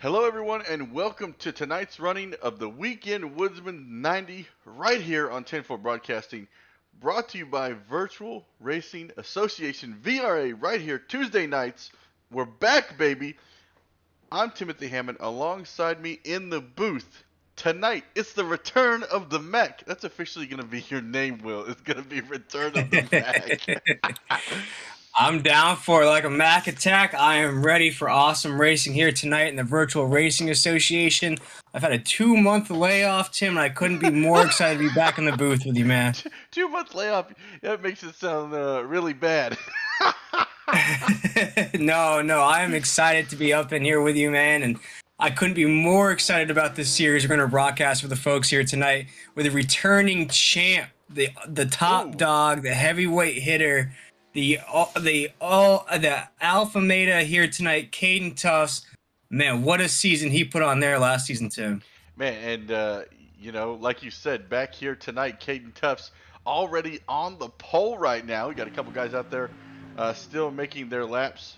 Hello, everyone, and welcome to tonight's running of the Weekend Woodsman 90 right here on 10-4 Broadcasting, brought to you by Virtual Racing Association, VRA, right here, Tuesday nights. We're back, baby. I'm Timothy Hammond. Alongside me in the booth tonight, it's the return of the Mech. That's officially going to be your name, Will. It's going to be Return of the Mech. I'm down for it like a Mac attack. I am ready for awesome racing here tonight in the Virtual Racing Association. I've had a 2-month layoff, Tim, and I couldn't be more excited to be back in the booth with you, man. 2 month layoff. That makes it sound really bad. No, I am excited to be up in here with you, man, and I couldn't be more excited about this series we're going to broadcast for the folks here tonight with a returning champ, the top Ooh. dog, the heavyweight hitter, the alpha meta here tonight, Caden Tufts. Man, what a season he put on there last season too. Man, and like you said, back here tonight, Caden Tufts already on the pole right now. We got a couple guys out there still making their laps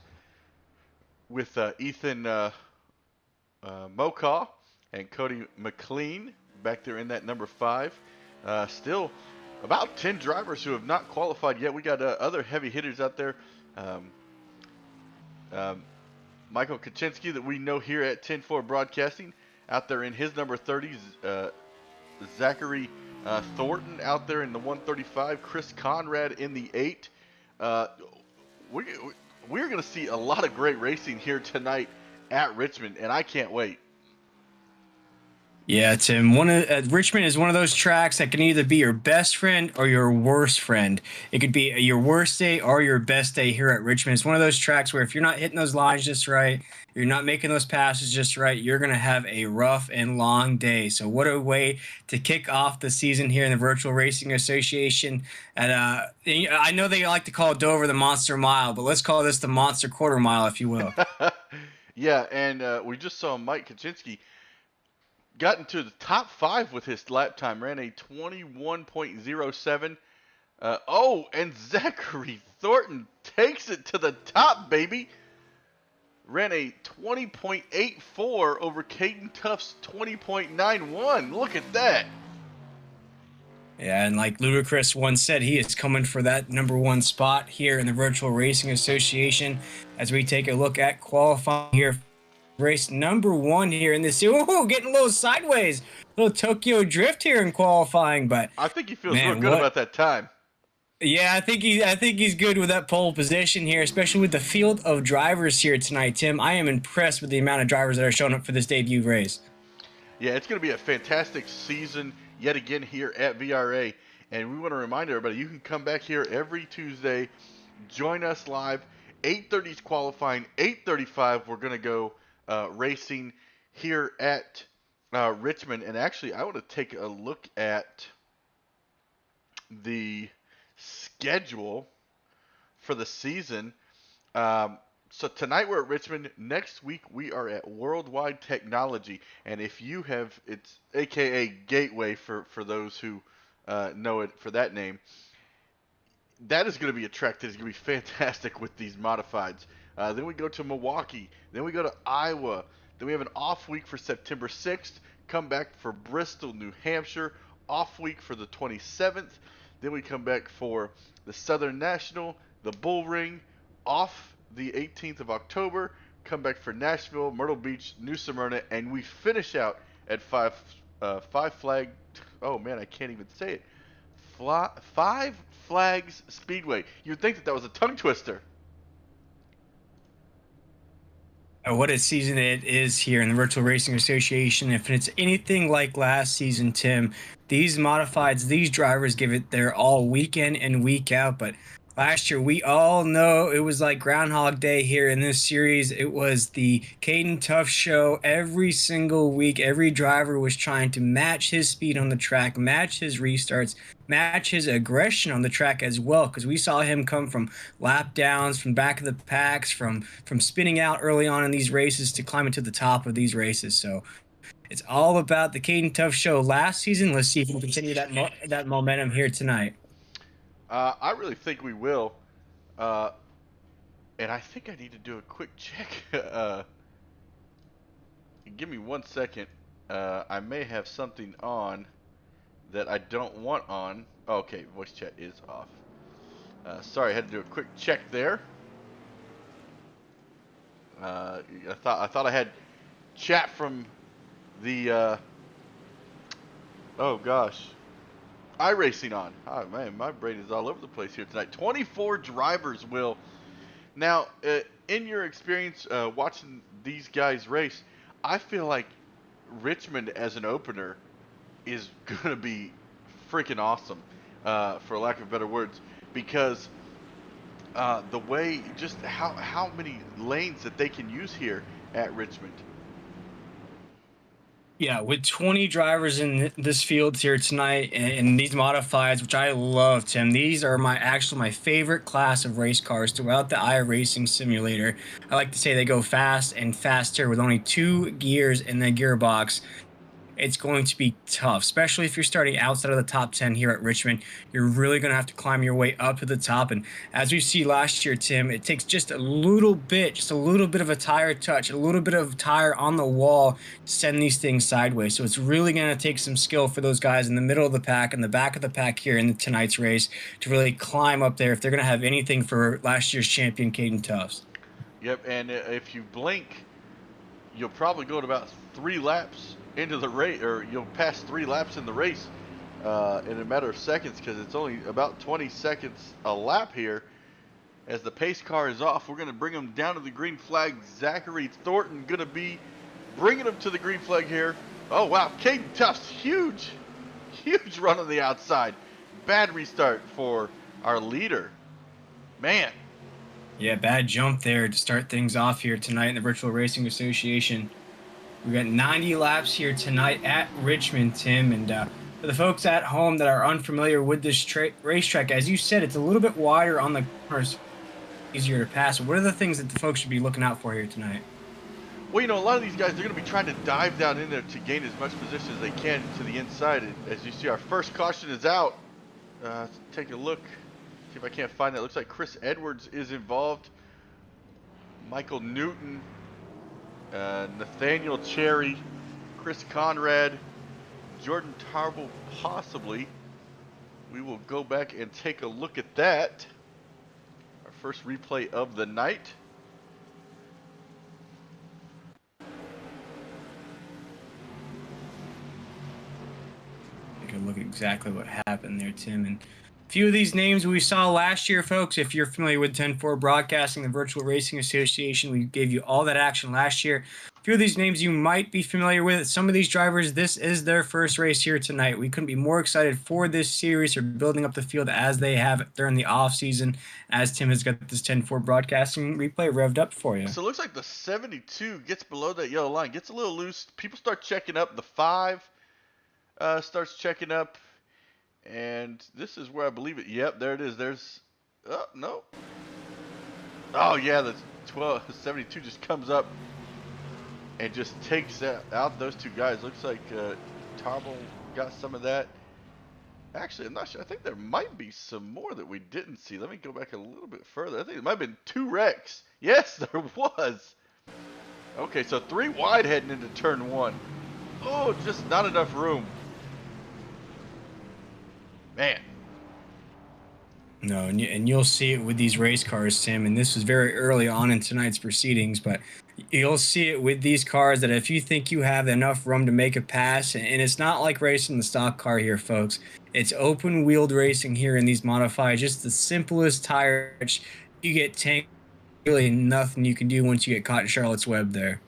with Ethan Mokaw and Cody McLean back there in that number 5. Still about 10 drivers who have not qualified yet. We got other heavy hitters out there. Um, Michael Kaczynski, that we know here at 10-4 Broadcasting, out there in his number 30s. Zachary Thornton out there in the 135. Chris Conrad in the 8. We're going to see a lot of great racing here tonight at Richmond, and I can't wait. Yeah, Tim. Richmond is one of those tracks that can either be your best friend or your worst friend. It could be your worst day or your best day here at Richmond. It's one of those tracks where if you're not hitting those lines just right, you're not making those passes just right, you're gonna have a rough and long day. So what a way to kick off the season here in the Virtual Racing Association. And I know they like to call Dover the Monster Mile, but let's call this the Monster Quarter Mile, if you will. Yeah, and we just saw Mike Kaczynski got into the top 5 with his lap time, ran a 21.07. And Zachary Thornton takes it to the top, baby. Ran a 20.84 over Caden Tufts' 20.91. Look at that. Yeah, and like Ludacris once said, he is coming for that number 1 spot here in the Virtual Racing Association as we take a look at qualifying here. Race number 1 here in this. Ooh, getting a little sideways. A little Tokyo drift here in qualifying, but I think he feels real good about that time. Yeah, I think he's good with that pole position here, especially with the field of drivers here tonight, Tim. I am impressed with the amount of drivers that are showing up for this debut race. Yeah, it's going to be a fantastic season yet again here at VRA. And we want to remind everybody, you can come back here every Tuesday, join us live. 8:30 is qualifying. 8:35 we're going to go racing here at Richmond. And actually, I want to take a look at the schedule for the season. So tonight we're at Richmond. Next week we are at Worldwide Technology, and if you have, it's AKA Gateway for those who know it for that name. That is going to be a track that is going to be fantastic with these modifieds. Then we go to Milwaukee. Then we go to Iowa. Then we have an off week for September 6th. Come back for Bristol, New Hampshire. Off week for the 27th. Then we come back for the Southern National, the Bull Ring, off the 18th of October. Come back for Nashville, Myrtle Beach, New Smyrna, and we finish out at Five Flag. Oh man, I can't even say it. Five Flags Speedway. You'd think that was a tongue twister. What a season it is here in the Virtual Racing Association. If it's anything like last season, Tim, these modifieds, these drivers give it their all week in and week out. But last year, we all know it was like Groundhog Day here in this series. It was the Caden Tufts show every single week. Every driver was trying to match his speed on the track, match his restarts, match his aggression on the track as well, because we saw him come from lap downs, from back of the packs, from spinning out early on in these races to climbing to the top of these races. So it's all about the Caden Tufts show last season. Let's see if we can continue that momentum here tonight. I really think we will. And I think I need to do a quick check. give me 1 second. I may have something on that I don't want on. Okay, voice chat is off. Sorry, I had to do a quick check there. I thought I had chat from the oh gosh, iRacing on. Oh man, my brain is all over the place here tonight. 24 drivers will now. In your experience watching these guys race, I feel like Richmond as an opener is gonna be freaking awesome, for lack of better words, because the way just how many lanes that they can use here at Richmond. Yeah, with 20 drivers in this field here tonight and these modifieds, which I love, Tim. These are my favorite class of race cars throughout the iRacing simulator. I like to say they go fast and faster with only 2 gears in the gearbox. It's going to be tough, especially if you're starting outside of the top 10 here at Richmond. You're really going to have to climb your way up to the top. And as we see last year, Tim, it takes just a little bit of a tire touch, a little bit of tire on the wall to send these things sideways. So it's really going to take some skill for those guys in the middle of the pack and the back of the pack here in tonight's race to really climb up there if they're going to have anything for last year's champion, Caden Tufts. Yep, and if you blink, you'll probably go at about 3 laps into the race, or you'll pass 3 laps in the race in a matter of seconds, because it's only about 20 seconds a lap here. As the pace car is off, we're going to bring him down to the green flag. Zachary Thornton going to be bringing him to the green flag here. Oh, wow. Caden Tufts, huge run on the outside. Bad restart for our leader. Man. Yeah, bad jump there to start things off here tonight in the Virtual Racing Association. We got 90 laps here tonight at Richmond, Tim. And for the folks at home that are unfamiliar with this racetrack, as you said, it's a little bit wider on the corners, easier to pass. What are the things that the folks should be looking out for here tonight? Well, a lot of these guys, they're going to be trying to dive down in there to gain as much position as they can to the inside. And as you see, our first caution is out. Let's take a look. See if I can't find that. Looks like Chris Edwards is involved. Michael Newton, Nathaniel Cherry, Chris Conrad, Jordan Tarble possibly. We will go back and take a look at that. Our first replay of the night. Take a look at exactly what happened there, Tim. And a few of these names we saw last year, folks. If you're familiar with 10-4 Broadcasting, the Virtual Racing Association, we gave you all that action last year. A few of these names you might be familiar with. Some of these drivers, this is their first race here tonight. We couldn't be more excited for this series or building up the field as they have during the off-season, as Tim has got this 10-4 Broadcasting replay revved up for you. So it looks like the 72 gets below that yellow line, gets a little loose. People start checking up. The 5 starts checking up. And this is where I believe it. Yep, there it is. There's, oh, no. Oh, yeah, the 72 just comes up and just takes out those two guys. Looks like Tarble got some of that. Actually, I'm not sure. I think there might be some more that we didn't see. Let me go back a little bit further. I think it might have been 2 wrecks. Yes, there was. Okay, so 3 wide heading into turn 1. Oh, just not enough room. Man. No, and you'll see it with these race cars, Tim, and this was very early on in tonight's proceedings, but you'll see it with these cars that if you think you have enough room to make a pass, and it's not like racing the stock car here, folks. It's open-wheeled racing here in these modified, just the simplest tire. You get tanked, really nothing you can do once you get caught in Charlotte's Web there.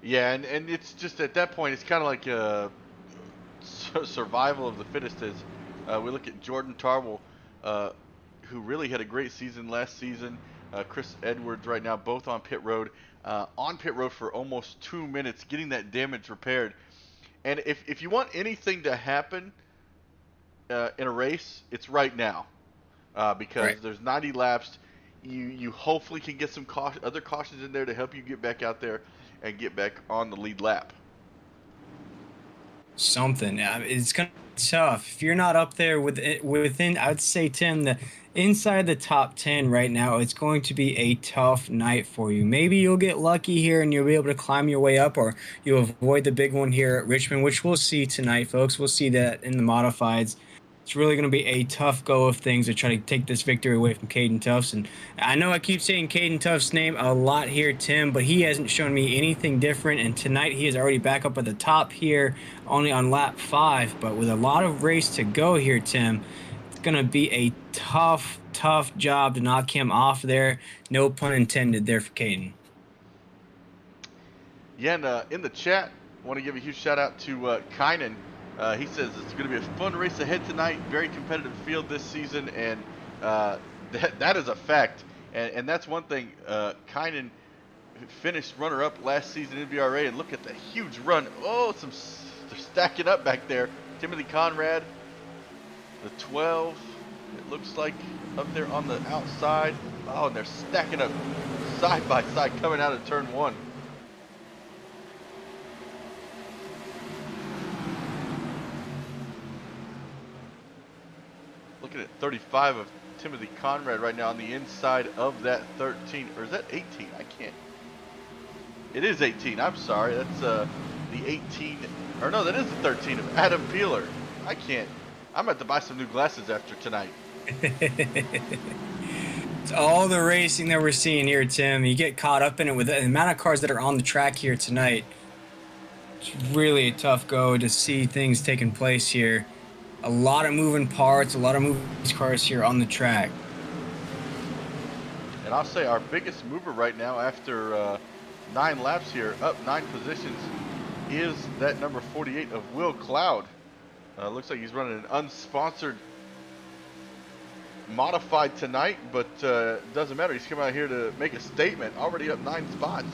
Yeah, and it's just at that point, it's kind of like survival of the fittest. As we look at Jordan Tarble, who really had a great season last season. Chris Edwards right now, both on pit road for almost 2 minutes, getting that damage repaired. And if you want anything to happen in a race, it's right now, because Right. there's 90 laps. You hopefully can get some other cautions in there to help you get back out there and get back on the lead lap. something. It's gonna be tough if you're not up there within. I'd say, Tim, the inside the top 10 right now. It's going to be a tough night for you. Maybe you'll get lucky here and you'll be able to climb your way up, or you'll avoid the big one here at Richmond, which we'll see tonight, folks. We'll see that in the modifieds. It's really going to be a tough go of things to try to take this victory away from Caden Tufts. And I know I keep saying Caden Tufts' name a lot here, Tim, but he hasn't shown me anything different. And tonight he is already back up at the top here, only on lap 5. But with a lot of race to go here, Tim, it's going to be a tough job to knock him off there. No pun intended there for Caden. Yeah, and in the chat, I want to give a huge shout out to Kynan. He says it's going to be a fun race ahead tonight. Very competitive field this season, and that is a fact. And that's one thing. Kynan finished runner-up last season in VRA, and look at the huge run. Oh, they're stacking up back there. Timothy Conrad, the 12. It looks like up there on the outside. Oh, and they're stacking up side by side coming out of turn 1. Looking at 35 of Timothy Conrad right now on the inside of that 13, or is that 18? I can't. It is 18. I'm sorry. That's the 18, or no, that is the 13 of Adam Peeler. I can't. I'm about to buy some new glasses after tonight. It's all the racing that we're seeing here, Tim. You get caught up in it with the amount of cars that are on the track here tonight. It's really a tough go to see things taking place here. A lot of moving parts, a lot of moving cars here on the track. And I'll say our biggest mover right now after 9 laps here, up 9 positions, is that number 48 of Will Cloud. Looks like he's running an unsponsored modified tonight, but doesn't matter. He's come out here to make a statement. Already up 9 spots.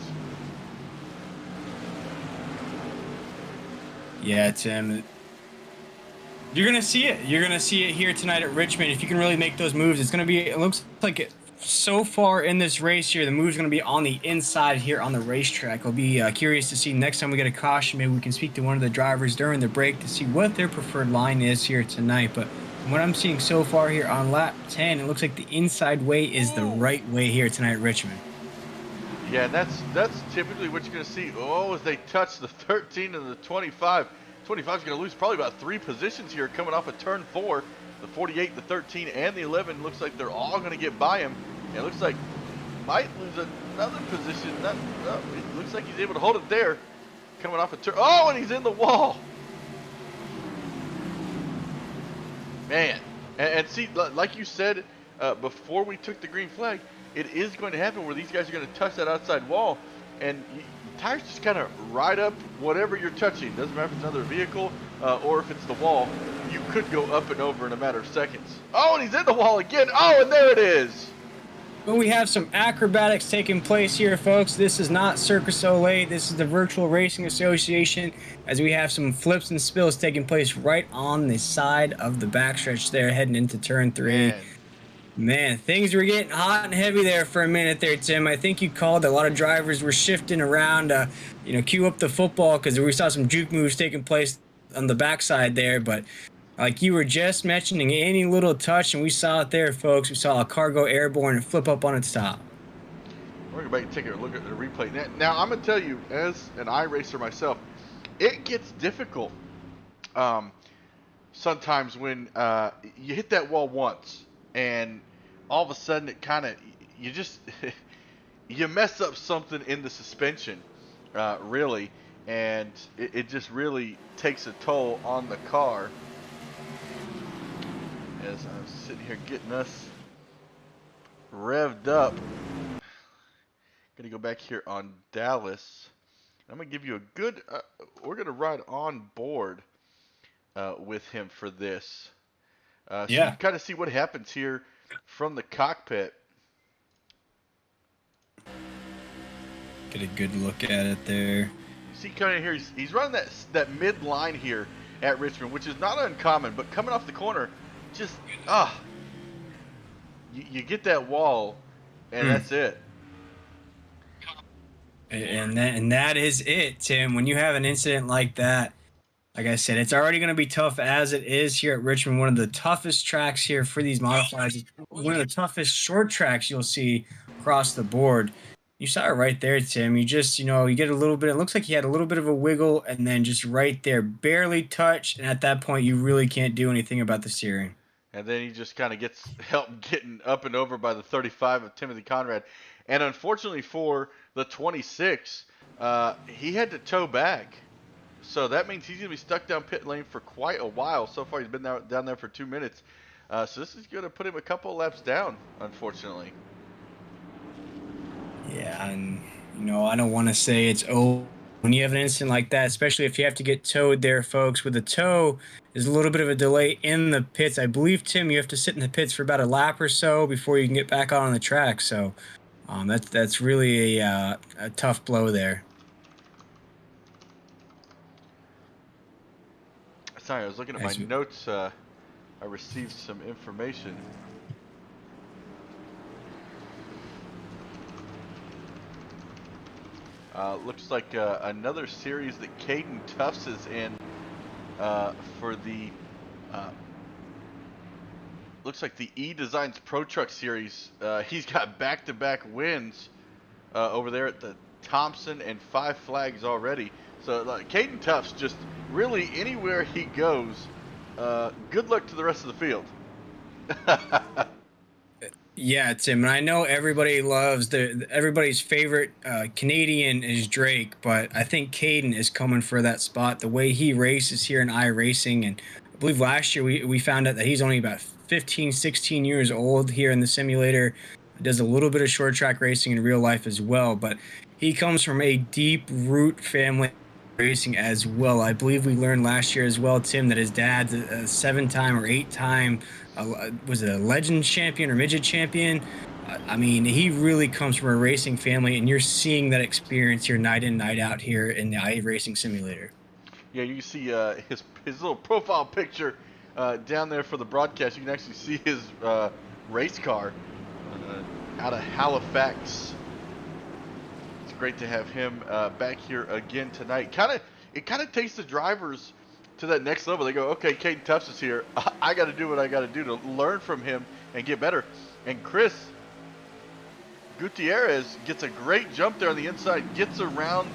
Yeah, Tim. You're going to see it. You're going to see it here tonight at Richmond. If you can really make those moves, it's going to be, it looks like it, so far in this race here, the move's going to be on the inside here on the racetrack. I'll be curious to see next time we get a caution, maybe we can speak to one of the drivers during the break to see what their preferred line is here tonight. But from what I'm seeing so far here on lap 10, it looks like the inside way is the right way here tonight at Richmond. Yeah, that's typically what you're going to see. Oh, as they touch the 13 and the 25. 25 is going to lose probably about 3 positions here coming off of turn 4. The 48, the 13, and the 11 looks like they're all going to get by him. And it looks like might lose another position. It looks like he's able to hold it there. Coming off a turn. Oh, and he's in the wall. Man. And see, like you said before we took the green flag, it is going to happen where these guys are going to touch that outside wall. And tires just kind of ride up whatever you're touching. Doesn't matter if it's another vehicle or if it's the wall. You could go up and over in a matter of seconds. Oh, and he's in the wall again. Oh, and there it is. Well, we have some acrobatics taking place here, folks. This is not Circus Olay. This is the Virtual Racing Association, as we have some flips and spills taking place right on the side of the backstretch there, heading into turn 3. Man, things were getting hot and heavy there for a minute there, Tim. I think you called. A lot of drivers were shifting around, cue up the football, because we saw some juke moves taking place on the backside there. But like you were just mentioning, any little touch, and we saw it there, folks. We saw a car go airborne and flip up on its top. We're going to go back and take a look at the replay. Now, I'm going to tell you, as an iRacer myself, it gets difficult sometimes when you hit that wall once. And all of a sudden, it kind of, you mess up something in the suspension, really, and it just really takes a toll on the car. As I'm sitting here getting us revved up, gonna go back here on Dallas. I'm gonna give you a good. We're gonna ride on board with him for this. So you can kind of see what happens here from the cockpit. Get a good look at it there. See, coming in here, he's running that mid line here at Richmond, which is not uncommon. But coming off the corner, just you get that wall, and that's it. And that is it, Tim. When you have an incident like that, Like I said, it's already going to be tough as it is here at Richmond. One of the toughest tracks here for these modifieds. One of the toughest short tracks you'll see across the board. You saw it right there, Tim. You just, you get a little bit. It looks like he had a little bit of a wiggle, and then just right there, barely touched. And at that point, you really can't do anything about the steering. And then he just kind of gets help getting up and over by the 35 of Timothy Conrad. And unfortunately for the 26, he had to tow back. So that means he's going to be stuck down pit lane for quite a while. So far, he's been down there for 2 minutes. So this is going to put him a couple of laps down, unfortunately. Yeah, and, I don't want to say it's over when you have an incident like that, especially if you have to get towed there, folks. With the tow, there's a little bit of a delay in the pits. I believe, Tim, you have to sit in the pits for about a lap or so before you can get back on the track. So that's really a tough blow there. Sorry, I was looking at my notes. I received some information. Looks like another series that Caden Tufts is in for the looks like the E Designs Pro Truck Series. He's got back-to-back wins over there at the Thompson and Five Flags already. So Caden Tufts, just really anywhere he goes, good luck to the rest of the field. Yeah, Tim, and I know everybody loves everybody's favorite Canadian is Drake, but I think Caden is coming for that spot. The way he races here in iRacing, and I believe last year we found out that he's only about 15, 16 years old here in the simulator. Does a little bit of short track racing in real life as well, but he comes from a deep root family racing as well. I believe we learned last year as well, Tim, that his dad's a 7-time or 8-time was it a legend champion or midget champion. I mean, he really comes from a racing family, and you're seeing that experience here night in, night out here in the iRacing simulator. Yeah, you see his little profile picture down there for the broadcast. You can actually see his race car out of Halifax. It's great to have him back here again tonight. It kind of takes the drivers to that next level. They go, okay, Caden Tufts is here. I got to do what I got to do to learn from him and get better. And Chris Gutierrez gets a great jump there on the inside, gets around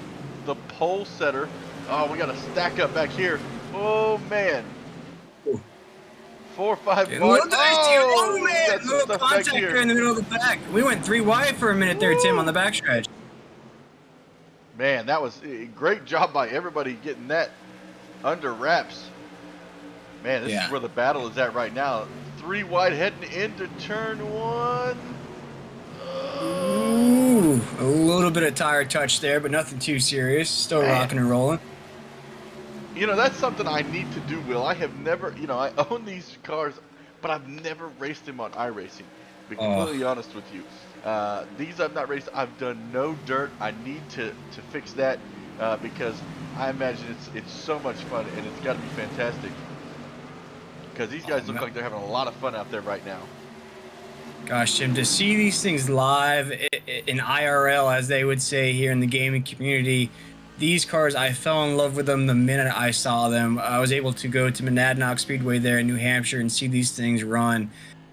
the pole setter. Oh, we got to stack up back here. Oh, man. 4, 5 wide. Oh, man. Little contact here in the middle of the back. We went 3 wide for a minute there, Tim, on the backstretch. Man, that was a great job by everybody getting that under wraps. Man, this is where the battle is at right now. 3 wide heading into turn 1. Ooh, a little bit of tire touch there, but nothing too serious. Still rocking and rolling. That's something I need to do, Will. I have never, I own these cars, but I've never raced them on iRacing. To be completely honest with you. These I've not raced. I've done no dirt. I need to fix that because I imagine it's so much fun, and it's got to be fantastic. Because these guys look like they're having a lot of fun out there right now. Gosh, Jim, to see these things live in IRL, as they would say here in the gaming community, these cars, I fell in love with them the minute I saw them. I was able to go to Monadnock Speedway there in New Hampshire and see these things run.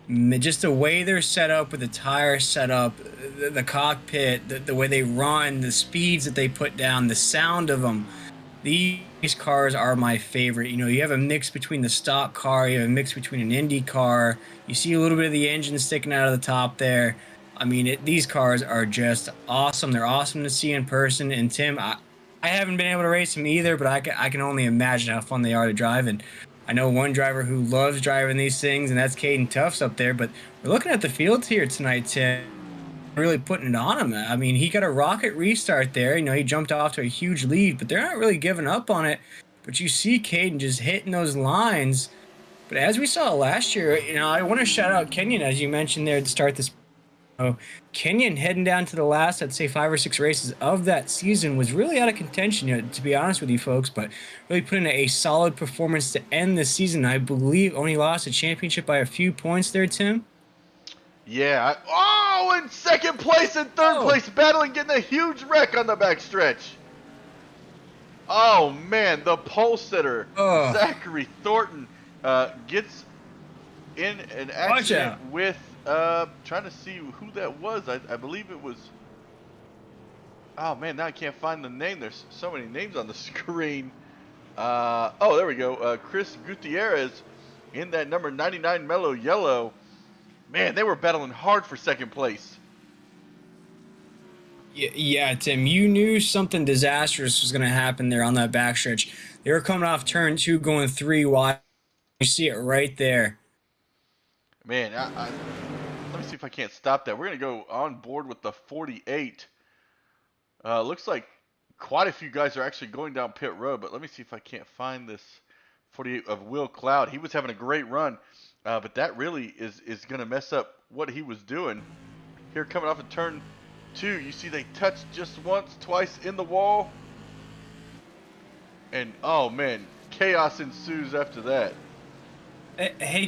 Just the way they're set up with the tire setup, the cockpit, the way they run, the speeds that they put down, the sound of them. These cars are my favorite. You have a mix between the stock car, you have a mix between an Indy car. You see a little bit of the engine sticking out of the top there. I mean, these cars are just awesome. They're awesome to see in person. And Tim, I haven't been able to race them either, but I can only imagine how fun they are to drive. And I know one driver who loves driving these things, and that's Caden Tufts up there. But we're looking at the fields here tonight, Tim. Really putting it on him. I mean, he got a rocket restart there. He jumped off to a huge lead, but they're not really giving up on it. But you see Caden just hitting those lines. But as we saw last year, I want to shout out Kenyon, as you mentioned there to start this. Kenyon heading down to the last, I'd say 5 or 6 races of that season was really out of contention, to be honest with you folks, but really put in a solid performance to end the season. I believe only lost a championship by a few points there, Tim. Yeah. In second place and third place, battling, getting a huge wreck on the backstretch. Oh man, the pole sitter Oh, Zachary Thornton gets in an watch accident out. with trying to see who that was. I believe it was. Oh man, now I can't find the name. There's so many names on the screen. Oh, there we go. Chris Gutierrez in that number 99 mellow yellow. Man, they were battling hard for second place. Yeah, Tim, you knew something disastrous was going to happen there on that backstretch. They were coming off turn 2, going 3 wide. You see it right there. Man, let me see if I can't stop that. We're gonna go on board with the 48. Looks like quite a few guys are actually going down pit road, but let me see if I can't find this 48 of Will Cloud. He was having a great run, but that really is going to mess up what he was doing. Here coming off of turn 2, you see they touched just once, twice in the wall. And oh man, chaos ensues after that. Hey,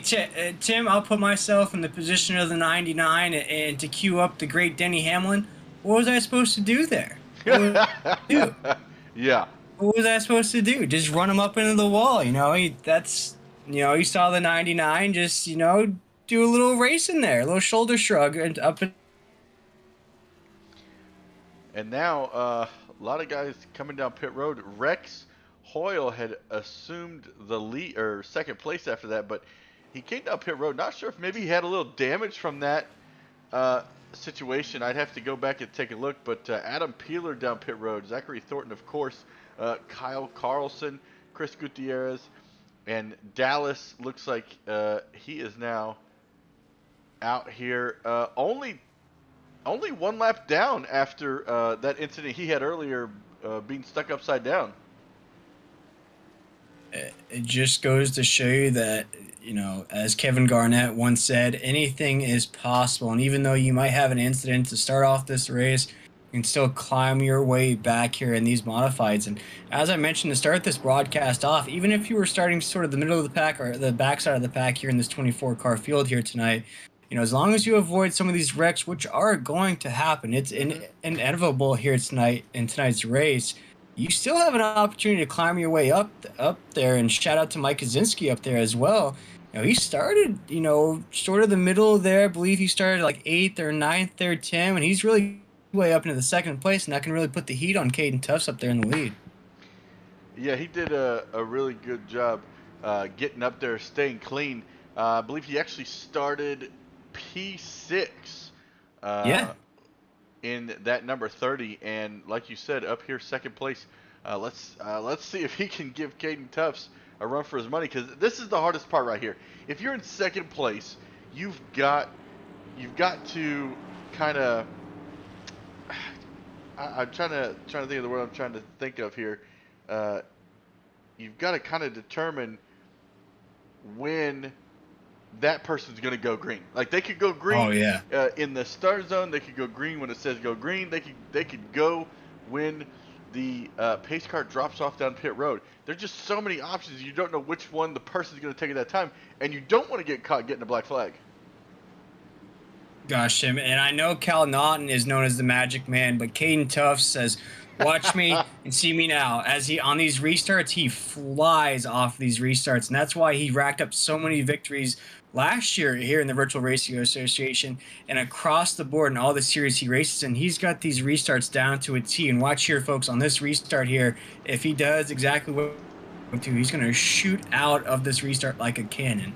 Tim, I'll put myself in the position of the 99 and to cue up the great Denny Hamlin. What was I supposed to do there? What was I do? Yeah. What was I supposed to do? Just run him up into the wall, you know? You saw the 99, just, do a little race in there, a little shoulder shrug and up. And now a lot of guys coming down pit road. Rex Hoyle had assumed the lead or second place after that, but he came down pit road. Not sure if maybe he had a little damage from that situation. I'd have to go back and take a look. But Adam Peeler down pit road. Zachary Thornton, of course. Kyle Carlson, Chris Gutierrez, and Dallas looks like he is now out here. Only one lap down after that incident he had earlier, being stuck upside down. It just goes to show you that, as Kevin Garnett once said, anything is possible. And even though you might have an incident to start off this race, you can still climb your way back here in these modifieds. And as I mentioned to start this broadcast off, even if you were starting sort of the middle of the pack or the backside of the pack here in this 24 car field here tonight, as long as you avoid some of these wrecks, which are going to happen, it's inevitable here tonight in tonight's race. You still have an opportunity to climb your way up there, and shout out to Mike Kaczynski up there as well. He started, sort of the middle there. I believe he started like 8th or 9th there, Tim, and he's really way up into the second place, and that can really put the heat on Caden Tufts up there in the lead. Yeah, he did a really good job getting up there, staying clean. I believe he actually started P6 in that number 30, and like you said, up here second place. Let's see if he can give Caden Tufts a run for his money, because this is the hardest part right here. If you're in second place, you've got to kind of I'm trying to think of the word I'm trying to think of here. You've got to kind of determine when that person's going to go green. Like, they could go green. Oh, yeah. In the start zone. They could go green when it says go green. They could go when the pace car drops off down pit road. There's just so many options. You don't know which one the person's going to take at that time, and you don't want to get caught getting a black flag. Gosh, Tim, and I know Cal Naughton is known as the Magic Man, but Caden Tufts says, "Watch me and see me now." As he on these restarts, he flies off these restarts, and that's why he racked up so many victories last year here in the Virtual Racing Association and across the board in all the series he races in. He's got these restarts down to a T. And watch here, folks, on this restart here, if he does exactly what he's going to shoot out of this restart like a cannon.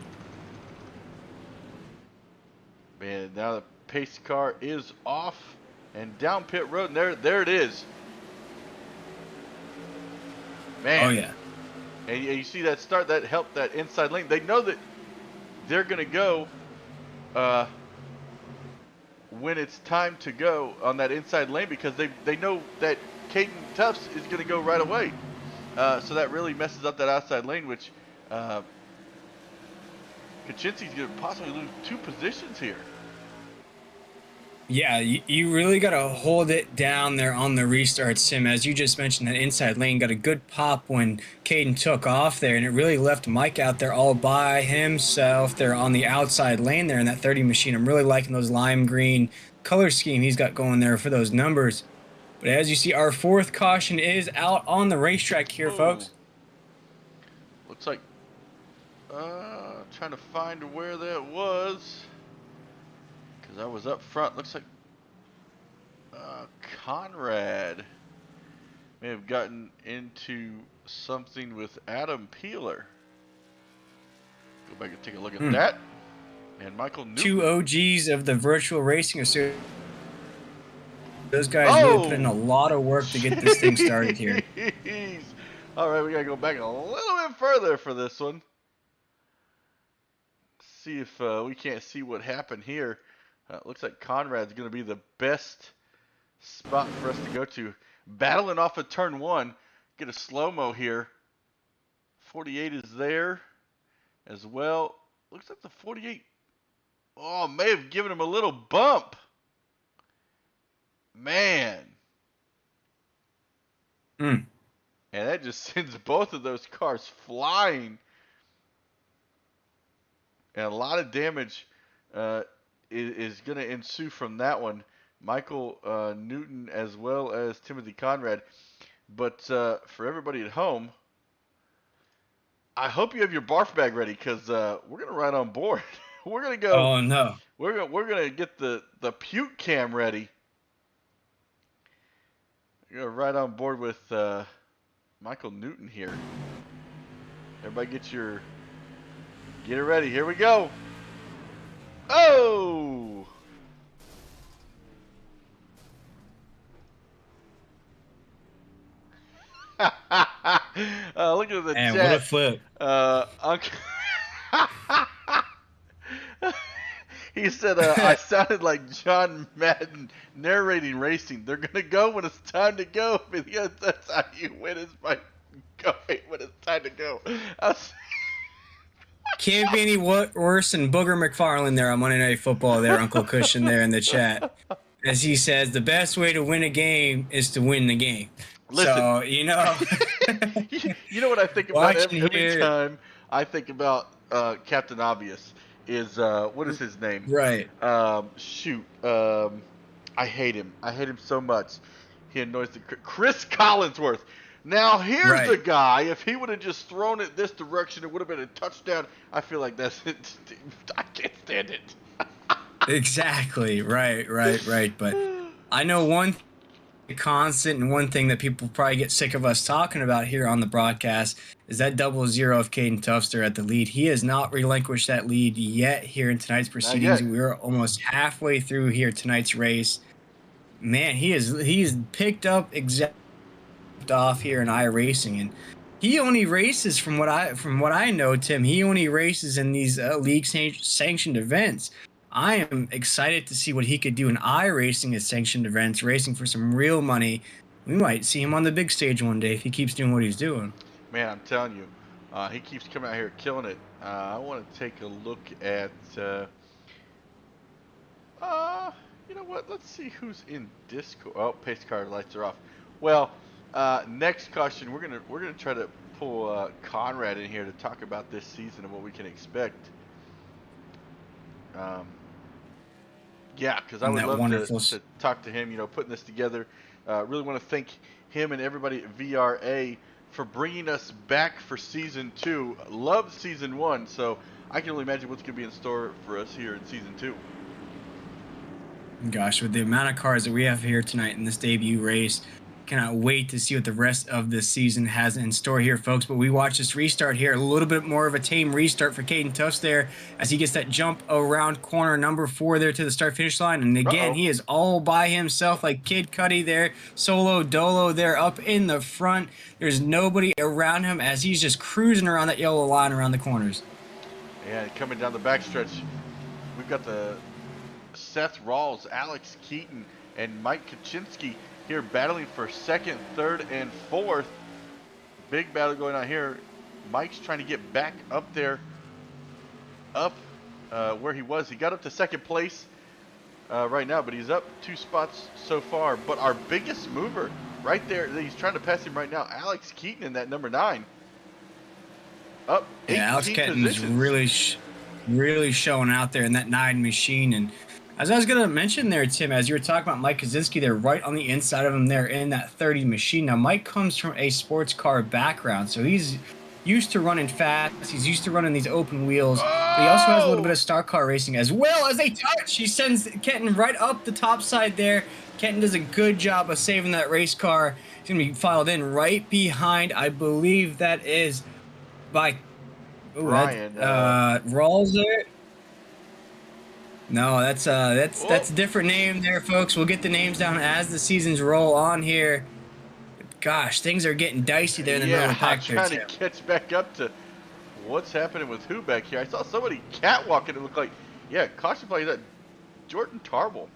Man, now the pace car is off and down pit road, and there it is. Man. Oh, yeah. And you see that start, that helped that inside lane. They know that they're going to go when it's time to go on that inside lane, because they know that Caden Tufts is going to go right away. So that really messes up that outside lane, which Kaczynski's going to possibly lose 2 positions here. Yeah, you really got to hold it down there on the restart, Sim. As you just mentioned, that inside lane got a good pop when Caden took off there, and it really left Mike out there all by himself there on the outside lane there in that 30 machine. I'm really liking those lime green color scheme he's got going there for those numbers. But as you see, our fourth caution is out on the racetrack here, Oh, folks. looks like trying to find where that was because I was up front. Looks like Conrad may have gotten into something with Adam Peeler. Go back and take a look at that. And Michael Two Newton. OGs of the virtual racing association. Those guys really put in a Oh! lot of work to get this thing started here. Jeez. All right, we got to go back a little bit further for this one. See if we can't see what happened here. Looks like Conrad's going to be the best spot for us to go to. Battling off of turn 1. Get a slow-mo here. 48 is there as well. Looks like the 48, may have given him a little bump. Man. And that just sends both of those cars flying. And a lot of damage is going to ensue from that one. Michael Newton as well as Timothy Conrad. But for everybody at home, I hope you have your barf bag ready because we're going to ride on board. We're going to go. Oh, no. We're going to get the puke cam ready. We're going to ride on board with Michael Newton here. Everybody get it ready. Here we go. Oh! Look at the chat. And what a flip. He said, I sounded like John Madden narrating racing. They're going to go when it's time to go. Because that's how you win is by going when it's time to go. Can't be any worse than Booger McFarlane there on Monday Night Football there, Uncle Cushion there in the chat. As he says, the best way to win a game is to win the game. Listen, so, you know. You know what I think about every time I think about Captain Obvious is, what is his name? Right. I hate him. I hate him so much. He annoys Chris Collinsworth. Now, here's the guy. If he would have just thrown it this direction, it would have been a touchdown. I feel like that's it. I can't stand it. Exactly. Right. But I know one constant and one thing that people probably get sick of us talking about here on the broadcast is that 00 of Caden Tufster at the lead. He has not relinquished that lead yet here in tonight's proceedings. We're almost halfway through here tonight's race. Man, he's picked up exactly off here in iRacing, and he only races from what I know, Tim. He only races in these league sanctioned events. I am excited to see what he could do in iRacing at sanctioned events, racing for some real money. We might see him on the big stage one day if he keeps doing what he's doing. Man, I'm telling you, he keeps coming out here killing it. I want to take a look at. You know what? Let's see who's in Discord. Oh, pace car lights are off. Well, next caution, we're gonna try to pull Conrad in here to talk about this season and what we can expect. Yeah, because I would love to talk to him. You know, putting this together. Really want to thank him and everybody at VRA for bringing us back for season 2. Loved season 1, so I can only imagine what's gonna be in store for us here in season 2. Gosh, with the amount of cars that we have here tonight in this debut race, cannot wait to see what the rest of this season has in store here, folks. But we watch this restart here, a little bit more of a tame restart for Caden Tufts there as he gets that jump around corner number 4 there to the start-finish line. And again, he is all by himself like Kid Cudi there, solo dolo there up in the front. There's nobody around him as he's just cruising around that yellow line around the corners. And coming down the backstretch, we've got the Seth Rawls, Alex Keaton, and Mike Kaczynski here battling for 2nd, 3rd, and 4th. Big battle going on here. Mike's trying to get back up there, where he was. He got up to 2nd place right now, but he's up 2 spots so far. But our biggest mover right there, he's trying to pass him right now, Alex Keaton in that number 9. Up 18 Alex Keaton's positions. really showing out there in that 9 machine, and As I was going to mention there, Tim, as you were talking about Mike Kaczynski, they're right on the inside of him there in that 30 machine. Now, Mike comes from a sports car background, so he's used to running fast. He's used to running these open wheels, but he also has a little bit Oh! of stock car racing as well. As they touch, he sends Kenton right up the top side there. Kenton does a good job of saving that race car. He's going to be filed in right behind, I believe that is by Brian. Rawls there. No, that's Oh! a different name there, folks. We'll get the names down as the seasons roll on here. Gosh, things are getting dicey there in the middle Yeah, of the I'm pack there, trying to Tim. catch back up to what's happening with who back here. I saw somebody catwalking. It looked like, yeah, caution flag. That Jordan Tarble.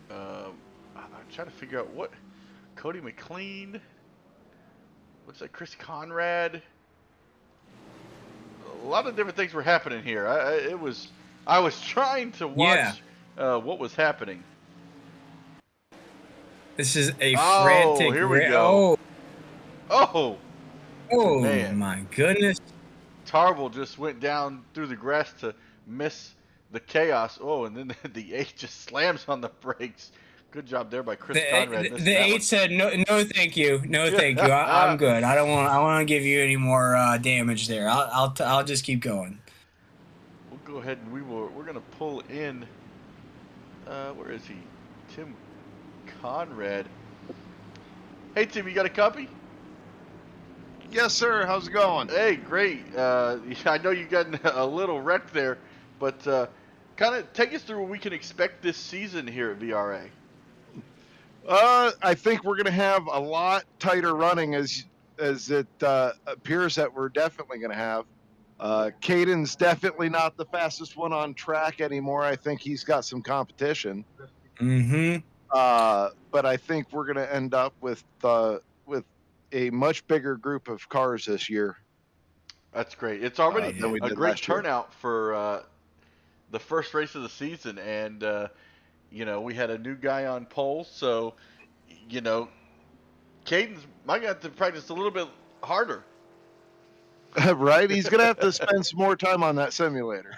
I'm trying to figure out what. Cody McLean. Looks like Chris Conrad. A lot of different things were happening here. I was trying to Yeah, watch what was happening. this is a Oh, frantic. here we go. Oh, Oh man. my goodness. Tarble just went down through the grass to miss the chaos. Oh, and then the 8 just slams on the brakes. Good job there by Chris Conrad The missing that eight one. said no, no, thank you, no, thank you. I'm good. I don't want. I want to give you any more damage there. I'll just keep going. We'll go ahead and we're gonna pull in. Where is he? Tim Conrad. Hey Tim, you got a copy? Yes, sir. How's it going? Hey, great. I know you got in a little wreck there, but kind of take us through what we can expect this season here at VRA. I think we're going to have a lot tighter running as it appears that we're definitely going to have. Caden's definitely not the fastest one on track anymore. I think he's got some competition. Mm-hmm. But I think we're going to end up with a much bigger group of cars this year. That's great. It's already Than we a did great last year. turnout for the first race of the season, and we had a new guy on pole, so you know Caden's might have to practice a little bit harder. Right? He's going to have to spend some more time on that simulator.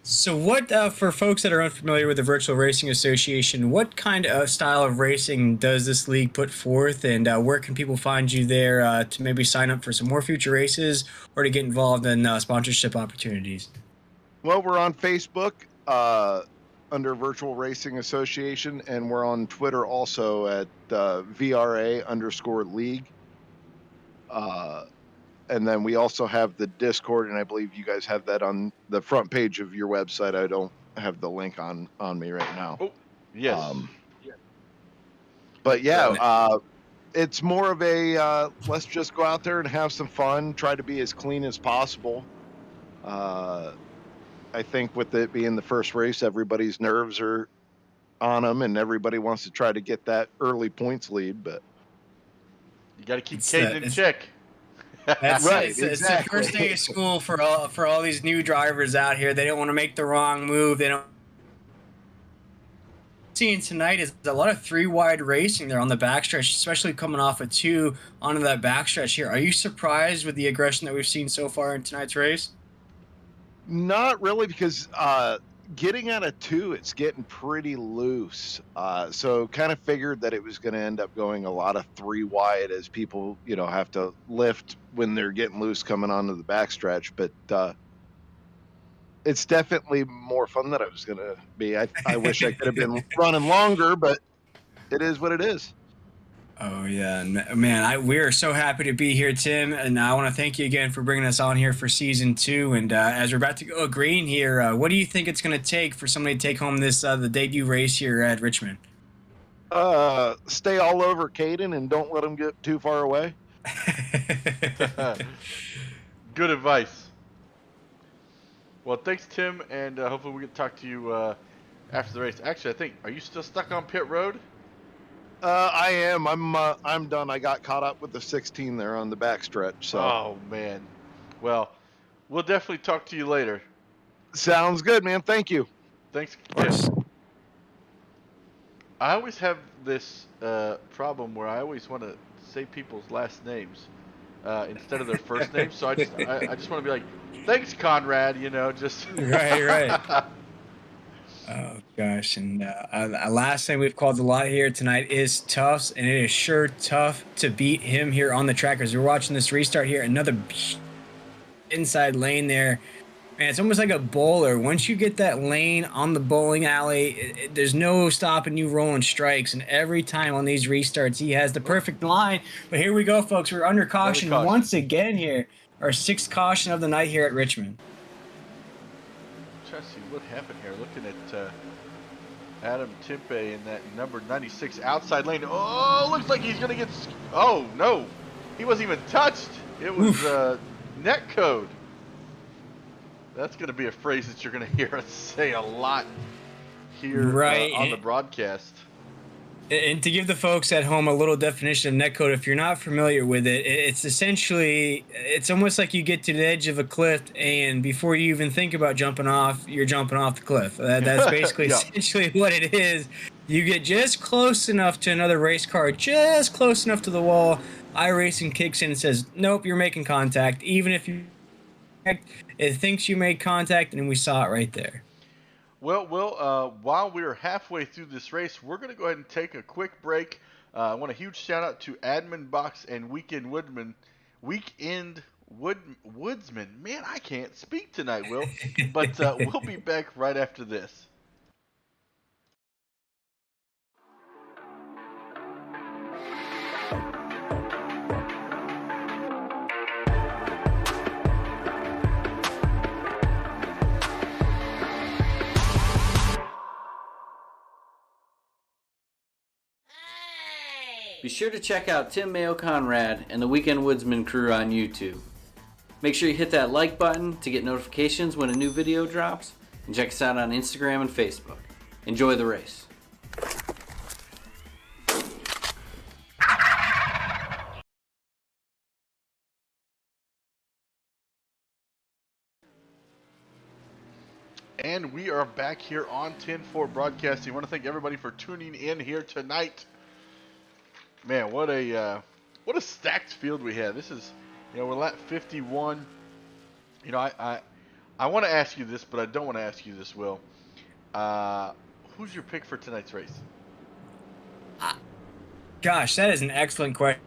So, what for folks that are unfamiliar with the Virtual Racing Association, what kind of style of racing does this league put forth, and where can people find you there to maybe sign up for some more future races or to get involved in sponsorship opportunities? Well, we're on Facebook under Virtual Racing Association, and we're on Twitter also at VRA_league. And then we also have the Discord, and I believe you guys have that on the front page of your website. I don't have the link on me right now. Oh, yes. But yeah, it's more of a let's just go out there and have some fun, try to be as clean as possible. I think with it being the first race, everybody's nerves are on them, and everybody wants to try to get that early points lead. But you got to keep Caden in check. That's right. It's Exactly. the first day of school for all these new drivers out here. They don't want to make the wrong move. They don't. Seeing tonight is a lot of 3-wide racing there on the backstretch, especially coming off a 2 onto that backstretch here. Are you surprised with the aggression that we've seen so far in tonight's race? Not really, because getting out of 2, it's getting pretty loose. So kind of figured that it was going to end up going a lot of 3-wide as people, have to lift when they're getting loose coming onto the backstretch. But it's definitely more fun than it was going to be. I wish I could have been running longer, but it is what it is. Oh, yeah, man, we are so happy to be here, Tim, and I want to thank you again for bringing us on here for Season 2, and as we're about to go green here, what do you think it's going to take for somebody to take home this the debut race here at Richmond? Stay all over Caden and don't let him get too far away. Good advice. Well, thanks, Tim, and hopefully we can talk to you after the race. Actually, I think, are you still stuck on pit road? I am. I'm done. I got caught up with the 16 there on the backstretch. So. Oh man. Well, we'll definitely talk to you later. Sounds good, man. Thank you. Thanks, Tim. I always have this problem where I always want to say people's last names. instead of their first name. So I just want to be like, thanks, Conrad. You know, just Right. Oh gosh, and last thing we've called a lot here tonight is Tufts, and it is sure tough to beat him here on the track. As we're watching this restart here, another inside lane there. Man, it's almost like a bowler. Once you get that lane on the bowling alley, there's no stopping you rolling strikes. And every time on these restarts, he has the perfect line. But here we go, folks. We're under caution once again here. Our 6th caution of the night here at Richmond. Trying to see what happened here. Looking at Adam Timpe in that number 96 outside lane. Oh, looks like he's going to get... Oh, no. He wasn't even touched. It was net code. That's going to be a phrase that you're going to hear us say a lot here on the broadcast. And to give the folks at home a little definition of netcode, if you're not familiar with it, it's essentially, it's almost like you get to the edge of a cliff, and before you even think about jumping off, you're jumping off the cliff. That's basically essentially what it is. You get just close enough to another race car, just close enough to the wall. iRacing kicks in and says, nope, you're making contact. Even if it thinks you made contact, and we saw it right there. Well, Will, while we're halfway through this race, we're going to go ahead and take a quick break. I want a huge shout out to AdminBoxx and Weekend Woodsman. Man, I can't speak tonight, Will. But we'll be back right after this. Be sure to check out Tim Mayo Conrad and the Weekend Woodsman crew on YouTube. Make sure you hit that like button to get notifications when a new video drops, and check us out on Instagram and Facebook. Enjoy the race. And we are back here on 10-4 Broadcasting. I want to thank everybody for tuning in here tonight. Man, what a stacked field we have. This is, we're lap 51. I want to ask you this, but I don't want to ask you this, Will. Who's your pick for tonight's race? Gosh, that is an excellent question.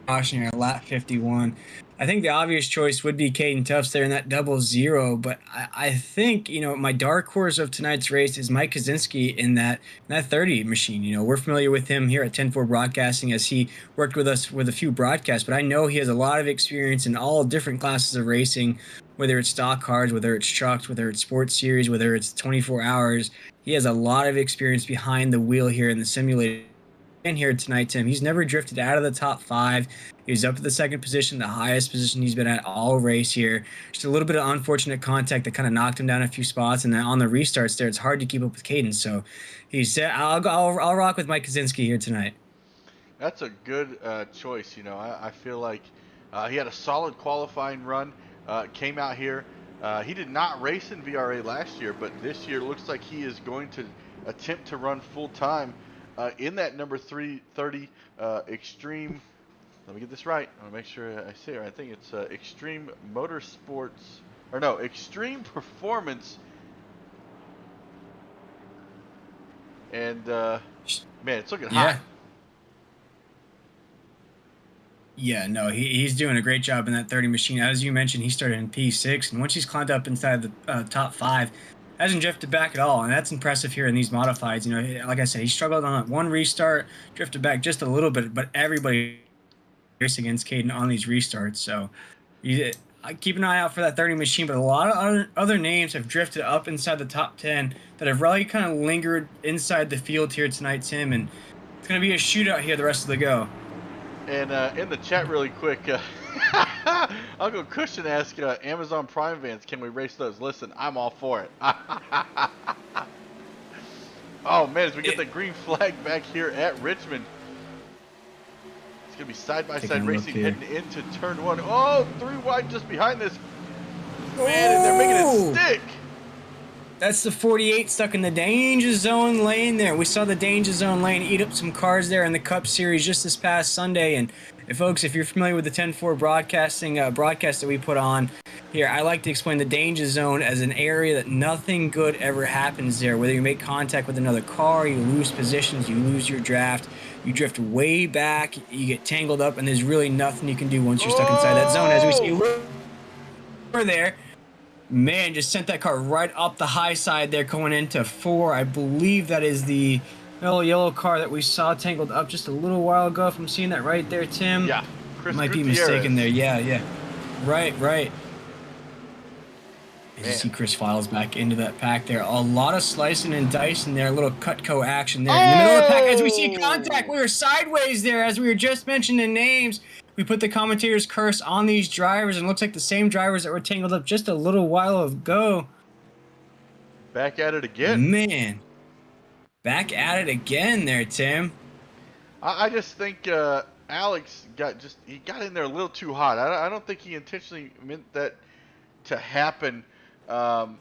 Caution here, lap 51. I think the obvious choice would be Caden Tufts there in that 00, but I think, my dark horse of tonight's race is Mike Kaczynski in that 30 machine. We're familiar with him here at 10-4 Broadcasting as he worked with us with a few broadcasts, but I know he has a lot of experience in all different classes of racing, whether it's stock cars, whether it's trucks, whether it's sports series, whether it's 24 hours. He has a lot of experience behind the wheel here in the simulator. In here tonight, Tim. He's never drifted out of the top 5. He was up to the 2nd position, the highest position he's been at all race here. Just a little bit of unfortunate contact that kind of knocked him down a few spots, and then on the restarts there, it's hard to keep up with Caden. So he said, "I'll rock with Mike Kaczynski here tonight." That's a good choice. I feel like he had a solid qualifying run. Came out here. He did not race in VRA last year, but this year looks like he is going to attempt to run full time. In that number 330 Extreme, let me get this right. I want to make sure I say it right. I think it's Extreme Motorsports, or no, Extreme Performance. And man, it's looking hot. Yeah, no, he's doing a great job in that 30 machine. As you mentioned, he started in P6, and once he's climbed up inside the top 5, hasn't drifted back at all, and that's impressive here in these modifieds. Like I said, he struggled on one restart, drifted back just a little bit, but everybody race against Caden on these restarts. So I keep an eye out for that 30 machine, but a lot of other names have drifted up inside the top 10 that have really kind of lingered inside the field here tonight, Tim, and it's going to be a shootout here the rest of the go. And in the chat really quick, Uncle Cushion asked Amazon Prime vans, can we race those? Listen, I'm all for it. Oh, man, as we get the green flag back here at Richmond. It's going to be side-by-side racing heading into turn 1. Oh, 3 wide just behind this. Man, and they're making it stick. That's the 48 stuck in the danger zone lane there. We saw the danger zone lane eat up some cars there in the Cup Series just this past Sunday. And folks, if you're familiar with the 10-4 broadcast that we put on here, I like to explain the danger zone as an area that nothing good ever happens there. Whether you make contact with another car, you lose positions, you lose your draft, you drift way back, you get tangled up, and there's really nothing you can do once you're stuck inside that zone. As we see over there, man, just sent that car right up the high side there going into 4. I believe that is the mellow yellow car that we saw tangled up just a little while ago. If I'm seeing that right there, Tim. Yeah. Chris might be Gutierrez. mistaken there. Yeah. Right. You see Chris Files back into that pack there. A lot of slicing and dicing there. A little Cutco action there. In the middle of the pack, as we see contact, we were sideways there as we were just mentioning names. We put the commentator's curse on these drivers, and it looks like the same drivers that were tangled up just a little while ago. Back at it again. Man. Back at it again there, Tim. I just think Alex got in there a little too hot. I don't think he intentionally meant that to happen. Man,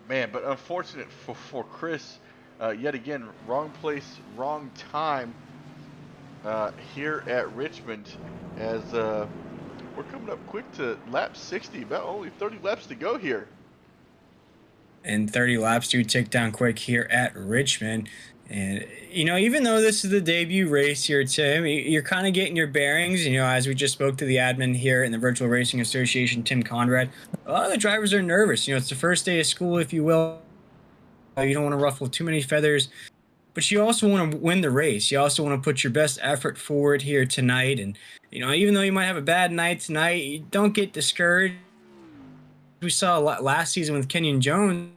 but unfortunate for Chris. Yet again, wrong place, wrong time here at Richmond, as we're coming up quick to lap 60. About only 30 laps to go here. And 30 laps do tick down quick here at Richmond. And, even though this is the debut race here, Tim, you're kind of getting your bearings. As we just spoke to the admin here in the Virtual Racing Association, Tim Conrad, a lot of the drivers are nervous. It's the first day of school, if you will. You don't want to ruffle too many feathers, but you also want to win the race. You also want to put your best effort forward here tonight. And, even though you might have a bad night tonight, you don't get discouraged. We saw a lot last season with Kenyon Jones.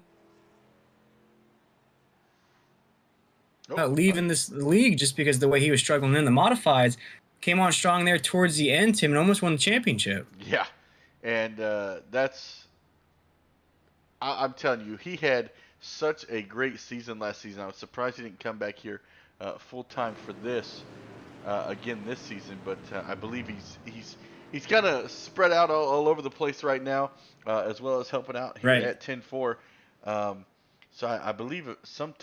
Leaving this league just because the way he was struggling in the modifieds, came on strong there towards the end, Tim, and almost won the championship. Yeah, and I'm telling you, he had such a great season last season. I was surprised he didn't come back here full time for this again this season, but I believe he's kind of spread out all over the place right now, as well as helping out here at 10-4. So I believe at some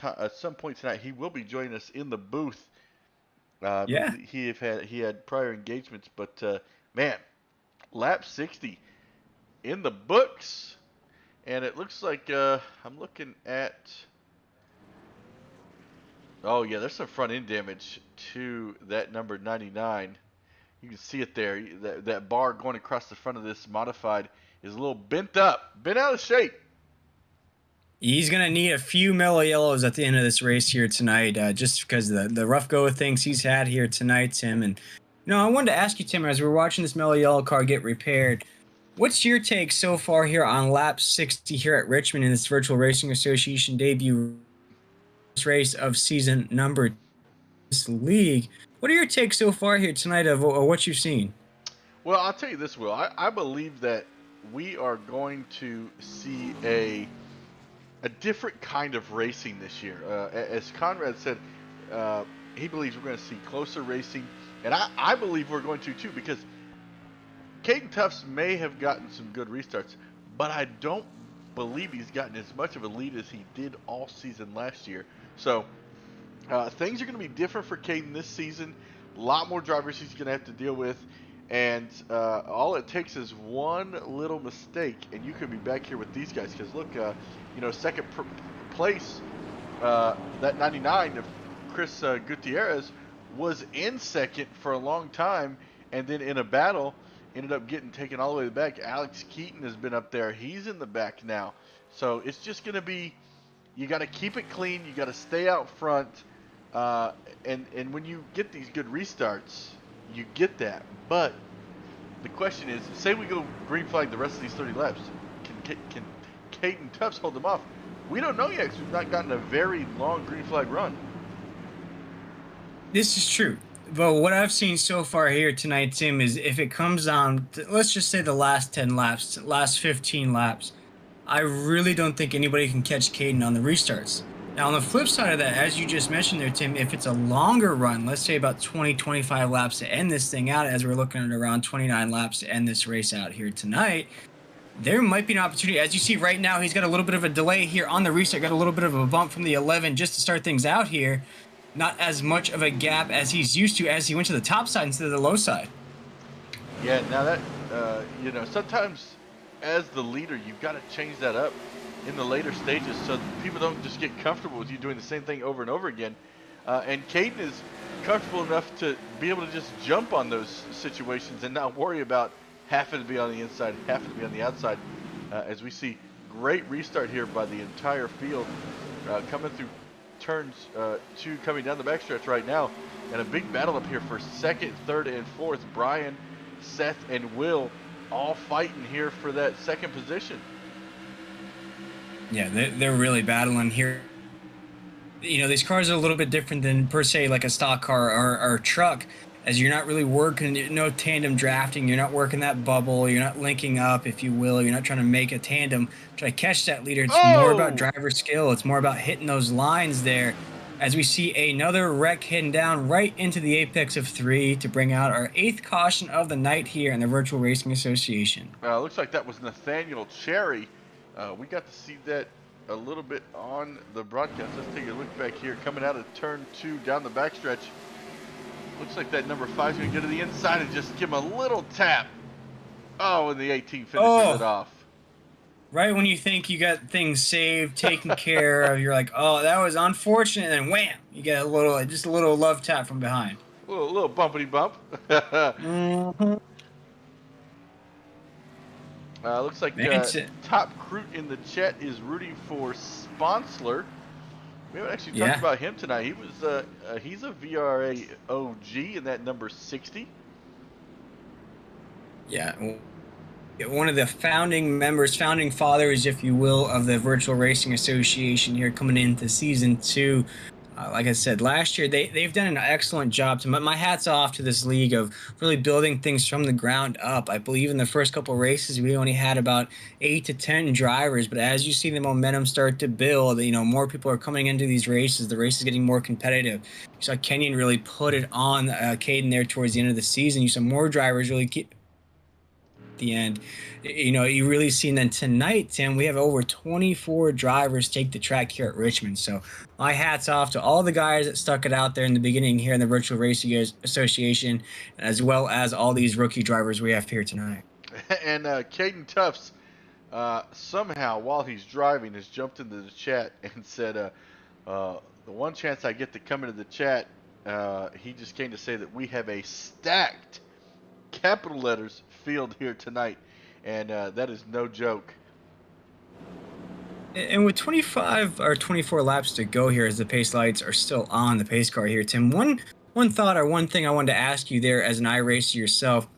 point tonight he will be joining us in the booth. He had prior engagements, but man, lap 60 in the books, and it looks like I'm looking at. Oh yeah, there's some front end damage to that number 99. You can see it there. That bar going across the front of this modified is a little bent out of shape. He's going to need a few mellow yellows at the end of this race here tonight, just because of the rough go of things he's had here tonight, Tim. And, I wanted to ask you, Tim, as we're watching this mellow yellow car get repaired, what's your take so far here on lap 60 here at Richmond in this Virtual Racing Association debut race of season number 2 this league? What are your takes so far here tonight of what you've seen? Well, I'll tell you this, Will. I believe that we are going to see a different kind of racing this year. As Conrad said, he believes we're going to see closer racing, and I believe we're going to too, because Caden Tufts may have gotten some good restarts, but I don't believe he's gotten as much of a lead as he did all season last year. So things are going to be different for Caden this season. A lot more drivers he's going to have to deal with, and all it takes is one little mistake, and you could be back here with these guys. Because look, second place, that 99 of Chris Gutierrez was in second for a long time, and then in a battle ended up getting taken all the way back. Alex Keaton has been up there. He's in the back now. So it's just going to be, you got to keep it clean. You got to stay out front. And when you get these good restarts, you get that. But the question is, say we go green flag the rest of these 30 laps, can Caden Tufts hold them off? We don't know yet because we've not gotten a very long green flag run. This is true. But what I've seen so far here tonight, Tim, is if it comes down to, let's just say the last 10 laps, last 15 laps, I really don't think anybody can catch Caden on the restarts. Now, on the flip side of that, as you just mentioned there, Tim, if it's a longer run, let's say about 20, 25 laps to end this thing out, as we're looking at around 29 laps to end this race out here tonight, there might be an opportunity. As you see right now, he's got a little bit of a delay here on the restart, got a little bit of a bump from the 11 just to start things out here. Not as much of a gap as he's used to as he went to the top side instead of the low side. Yeah, now that, sometimes as the leader, you've got to change that up in the later stages so people don't just get comfortable with you doing the same thing over and over again. And Caden is comfortable enough to be able to just jump on those situations and not worry about having to be on the inside, having to be on the outside. As we see great restart here by the entire field, coming through turns 2, coming down the backstretch right now, and a big battle up here for second, third, and fourth. Brian, Seth, and Will all fighting here for that second position. Yeah, they're really battling here. You know, these cars are a little bit different than per se like a stock car or a truck, as you're not really working, no tandem drafting, you're not working that bubble, you're not linking up, if you will, you're not trying to make a tandem, try to catch that leader. It's more about driver skill. It's more about hitting those lines there. As we see another wreck heading down right into the apex of 3 to bring out our 8th caution of the night here in the Virtual Racing Association. Looks like that was Nathaniel Cherry. We got to see that a little bit on the broadcast. Let's take a look back here. Coming out of turn 2 down the backstretch. Looks like that number 5 is going to get to the inside and just give him a little tap. Oh, and the 18 finishes it off. Right when you think you got things saved, taken care of, you're like, oh, that was unfortunate, and then wham, you get just a little love tap from behind. A little bumpity bump. Mm-hmm. Looks like Top Crute in the chat is rooting for Sponsler. We haven't actually talked about him tonight. He was he's a VRA OG in that number 60. Yeah, one of the founding members, founding fathers, if you will, of the Virtual Racing Association here coming into season 2. Like I said, last year they've done an excellent job. My hat's off to this league of really building things from the ground up. I believe in the first couple races we only had about 8 to 10 drivers, but as you see the momentum start to build, more people are coming into these races. The race is getting more competitive. You saw Kenyon really put it on Caden there towards the end of the season. You saw more drivers really keep the end. You really seen then tonight, Tim, we have over 24 drivers take the track here at Richmond. So my hat's off to all the guys that stuck it out there in the beginning here in the Virtual Racing Association, as well as all these rookie drivers we have here tonight. And Caden Tufts, somehow while he's driving, has jumped into the chat and said, the one chance I get to come into the chat, he just came to say that we have a stacked capital letters field here tonight, and that is no joke. And with 25 or 24 laps to go here, as the pace lights are still on the pace car here, Tim, one thought or one thing I wanted to ask you there as an iRacer yourself,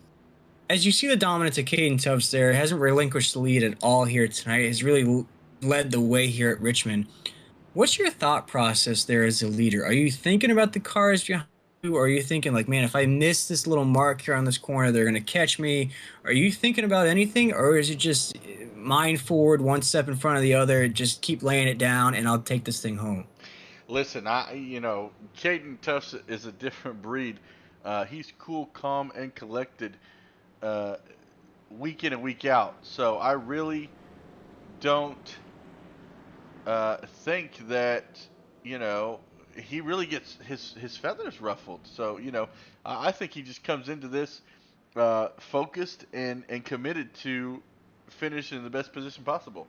as you see the dominance of Caden Tubbs there, hasn't relinquished the lead at all here tonight, has really led the way here at Richmond. What's your thought process there as a leader? Are you thinking about the cars behind you, or are you thinking like, man, if I miss this little mark here on this corner, they're going to catch me? Are you thinking about anything, or is it just mind forward, one step in front of the other, just keep laying it down, and I'll take this thing home? Listen, Caden Tufts is a different breed. He's cool, calm, and collected week in and week out. So I really don't think that, he really gets his feathers ruffled. So, I think he just comes into this focused and committed to finish in the best position possible.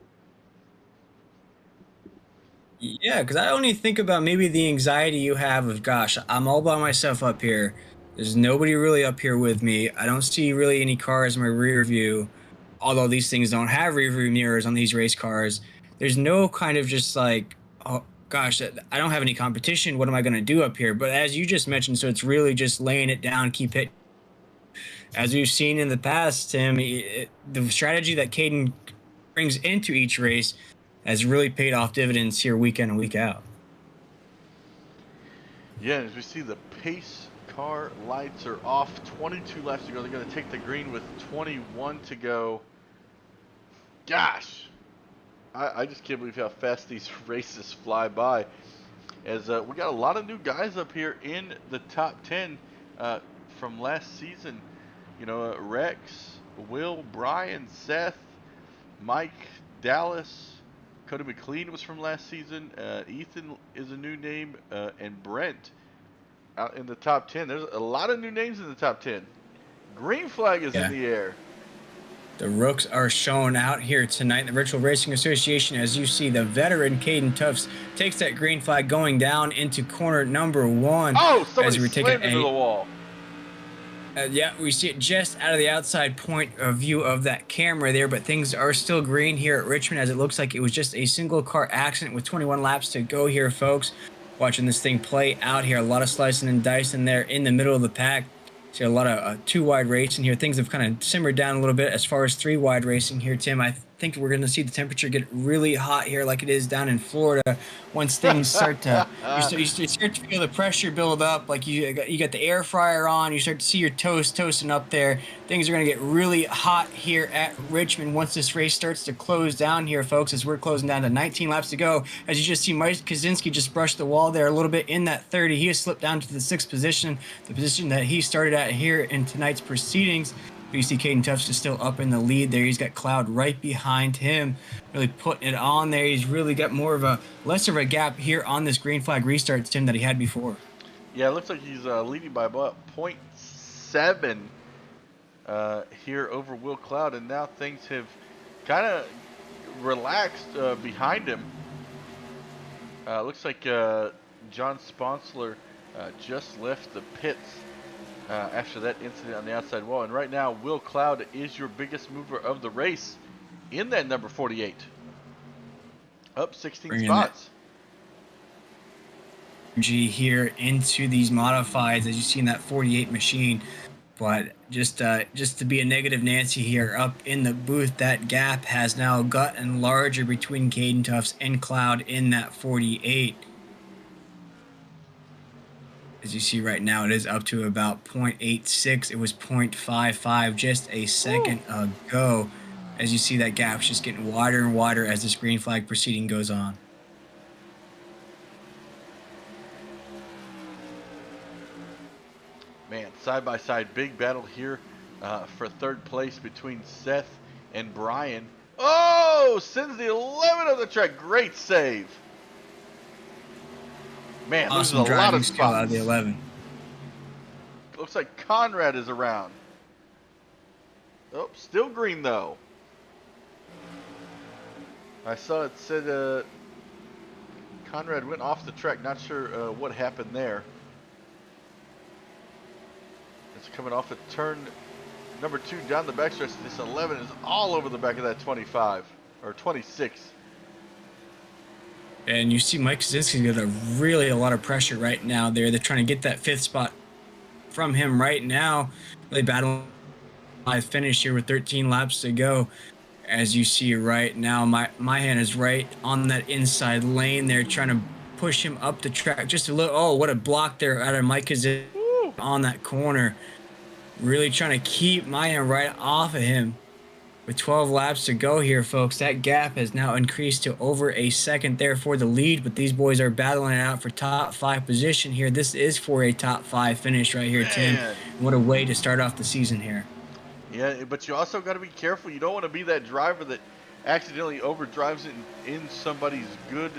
Yeah, because I only think about maybe the anxiety you have of, gosh, I'm all by myself up here. There's nobody really up here with me. I don't see really any cars in my rear view, although these things don't have rear view mirrors on these race cars. There's no kind of just like, oh, gosh, I don't have any competition. What am I going to do up here? But as you just mentioned, so it's really just laying it down, keep hitting. As we've seen in the past, Tim, the strategy that Caden brings into each race has really paid off dividends here week in and week out. Yeah, as we see the pace car lights are off, 22 laps to go. They're going to take the green with 21 to go. Gosh, I just can't believe how fast these races fly by. As we got a lot of new guys up here in the top 10 from last season. Rex, Will, Brian, Seth, Mike Dallas, Cody McLean was from last season. Ethan is a new name, and Brent out in the top 10. There's a lot of new names in the top 10. Green flag is in the air. The Rooks are shown out here tonight in the Virtual Racing Association. As you see, the veteran Caden Tufts takes that green flag going down into corner number 1. Oh, somebody as we slammed into the wall. Yeah, we see it just out of the outside point of view of that camera there, but things are still green here at Richmond, as it looks like it was just a single car accident with 21 laps to go here, folks. Watching this thing play out here, a lot of slicing and dicing there in the middle of the pack. See a lot of 2-wide racing here. Things have kind of simmered down a little bit as far as 3-wide racing here, Tim. I think we're going to see the temperature get really hot here like it is down in Florida once things start to you start to feel the pressure build up. Like you got the air fryer on, you start to see your toast toasting up there. Things are going to get really hot here at Richmond once this race starts to close down here, folks, as we're closing down to 19 laps to go. As you just see Mike Kaczynski just brushed the wall there a little bit in that 30. He has slipped down to the 6th position, the position that he started at here in tonight's proceedings. You see Caden Tufts is still up in the lead there. He's got Cloud right behind him, really putting it on there. He's really got less of a gap here on this green flag restart, Tim, that he had before. Yeah, it looks like he's leading by about 0.7 here over Will Cloud, and now things have kind of relaxed behind him. Looks like John Sponsler just left the pits after that incident on the outside wall. And right now, Will Cloud is your biggest mover of the race in that number 48. Up 16 spots. Energy here into these modifieds, as you see in that 48 machine. But just to be a negative Nancy here up in the booth, that gap has now gotten larger between Caden Tufts and Cloud in that 48. As you see right now, it is up to about 0.86. It was 0.55 just a second ago. As you see, that gap's just getting wider and wider as this green flag proceeding goes on. Man, side-by-side, big battle here for third place between Seth and Brian. Oh, sends the 11 of the track. Great save. Man, awesome loses a lot of skill out of the 11. Looks like Conrad is around. Oh, still green though. I saw it said Conrad went off the track. Not sure what happened there. It's coming off at turn number 2 down the backstretch. This 11 is all over the back of that 25 or 26. And you see Mike Kaczynski's got a lot of pressure right now there. They're trying to get that 5th spot from him right now. Really battling my finish here with 13 laps to go. As you see right now, my hand is right on that inside lane there, trying to push him up the track just a little. Oh, what a block there out of Mike Kaczynski on that corner. Really trying to keep my hand right off of him. With 12 laps to go here, folks, that gap has now increased to over a second there for the lead, but these boys are battling it out for top 5 position here. This is for a top 5 finish right here, Tim. What a way to start off the season here. Yeah, but you also got to be careful. You don't want to be that driver that accidentally overdrives in somebody's good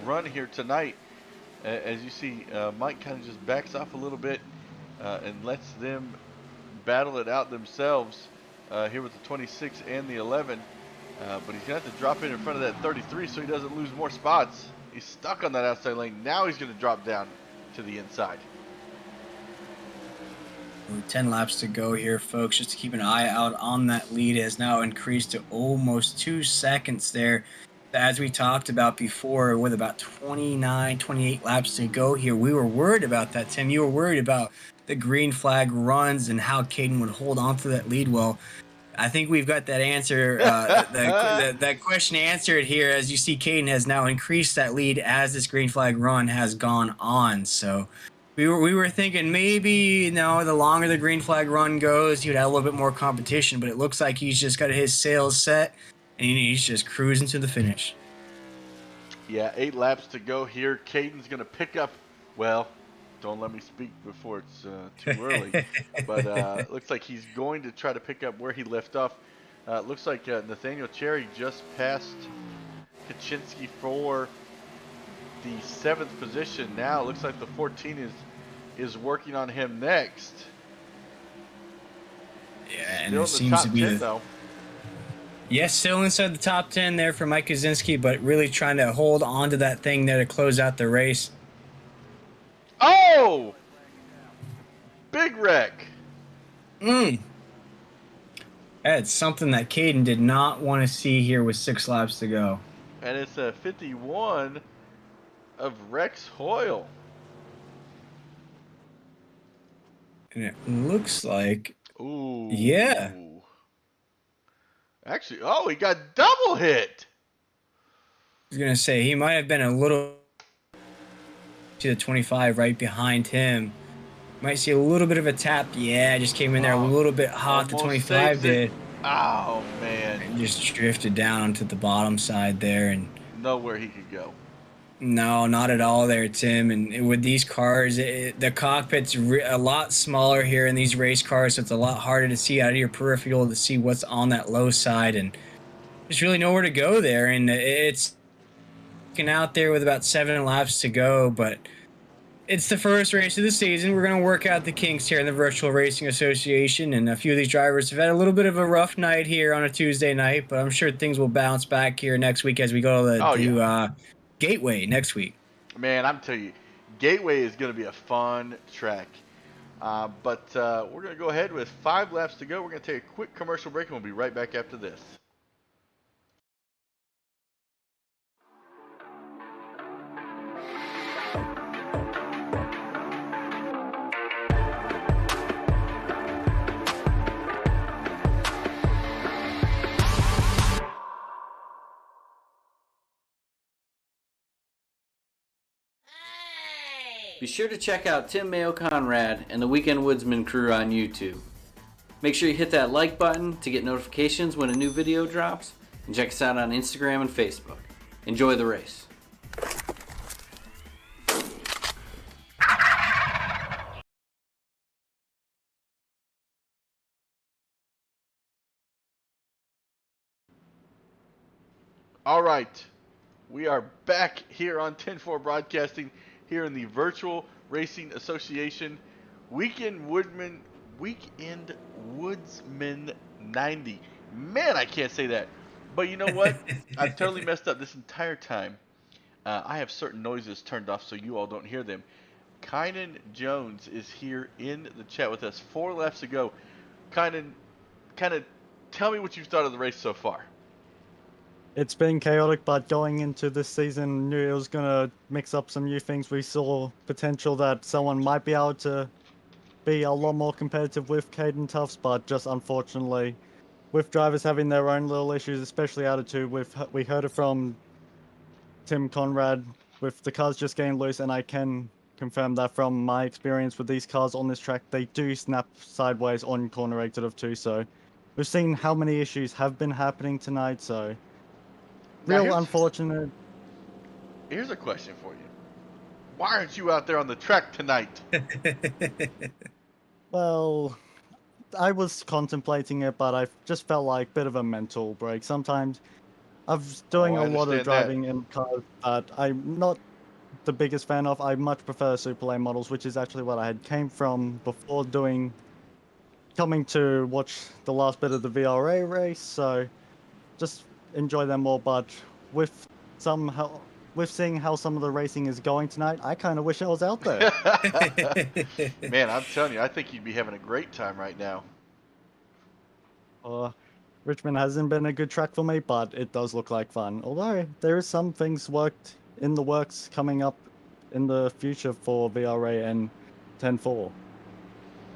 run here tonight. As you see, Mike kind of just backs off a little bit and lets them battle it out themselves. Here with the 26 and the 11, but he's going to have to drop in front of that 33 so he doesn't lose more spots. He's stuck on that outside lane. Now he's going to drop down to the inside. 10 laps to go here, folks. Just to keep an eye out on that lead, has now increased to almost 2 seconds there. As we talked about before, with about 29, 28 laps to go here, we were worried about that, Tim. You were worried about the green flag runs and how Caden would hold on to that lead. Well, I think we've got that answer, that question answered here. As you see, Caden has now increased that lead as this green flag run has gone on. So we were thinking maybe, the longer the green flag run goes, he would have a little bit more competition, but it looks like he's just got his sails set and he's just cruising to the finish. Yeah, 8 laps to go here. Caden's going to pick up, well, don't let me speak before it's too early. But looks like he's going to try to pick up where he left off. Looks like Nathaniel Cherry just passed Kaczynski for the 7th position. Now looks like the 14 is working on him next. Yeah, and Still it in the seems top to be 10 though. Yes, still inside the top 10 there for Mike Kaczynski, but really trying to hold on to that thing there to close out the race. Oh! Big wreck. That's something that Caden did not want to see here with 6 laps to go. And it's a 51 of Rex Hoyle. And it looks like... Ooh. Yeah. Actually, he got double hit. I was going to say, he might have been a little to the 25 right behind him. Might see a little bit of a tap. Yeah, just came in there a little bit hot. The 25 did. Oh, man. And just drifted down onto the bottom side there. And nowhere he could go. No, not at all there, Tim. And with these cars, the cockpit's a lot smaller here in these race cars, so it's a lot harder to see out of your peripheral to see what's on that low side. And there's really nowhere to go there. And it's out there with about 7 laps to go, but it's the first race of the season. We're going to work out the kinks here in the Virtual Racing Association, and a few of these drivers have had a little bit of a rough night here on a Tuesday night, but I'm sure things will bounce back here next week as we go to Gateway next week. Man, I'm telling you, Gateway is going to be a fun track. But we're going to go ahead with 5 laps to go. We're going to take a quick commercial break, and we'll be right back after this. Be sure to check out Tim Mayo Conrad and the Weekend Woodsman crew on YouTube. Make sure you hit that like button to get notifications when a new video drops, and check us out on Instagram and Facebook. Enjoy the race. All right, we are back here on 10-4 Broadcasting, here in the Virtual Racing Association Weekend Woodsman 90. Man, I can't say that. But you know what? I've totally messed up this entire time. I have certain noises turned off so you all don't hear them. Kynan Jones is here in the chat with us. 4 laps to go. Kynan, kind of tell me what you've thought of the race so far. It's been chaotic, but going into this season, knew it was going to mix up some new things. We saw potential that someone might be able to be a lot more competitive with Caden Tufts, but just unfortunately, with drivers having their own little issues, especially attitude, we heard it from Tim Conrad, with the cars just getting loose, and I can confirm that from my experience with these cars on this track, they do snap sideways on corner exit of 2, so we've seen how many issues have been happening tonight, so... Real unfortunate. Here's a question for you. Why aren't you out there on the track tonight? Well, I was contemplating it, but I just felt like a bit of a mental break. Sometimes I'm doing a lot of driving in cars that I'm not the biggest fan of. I much prefer Super Lane models, which is actually what I had came from before coming to watch the last bit of the VRA race. So just enjoy them more, but with seeing how some of the racing is going tonight, I kind of wish I was out there. Man, I'm telling you, I think you'd be having a great time right now. Richmond hasn't been a good track for me, but it does look like fun. Although there is some things in the works coming up in the future for VRA and 10-4.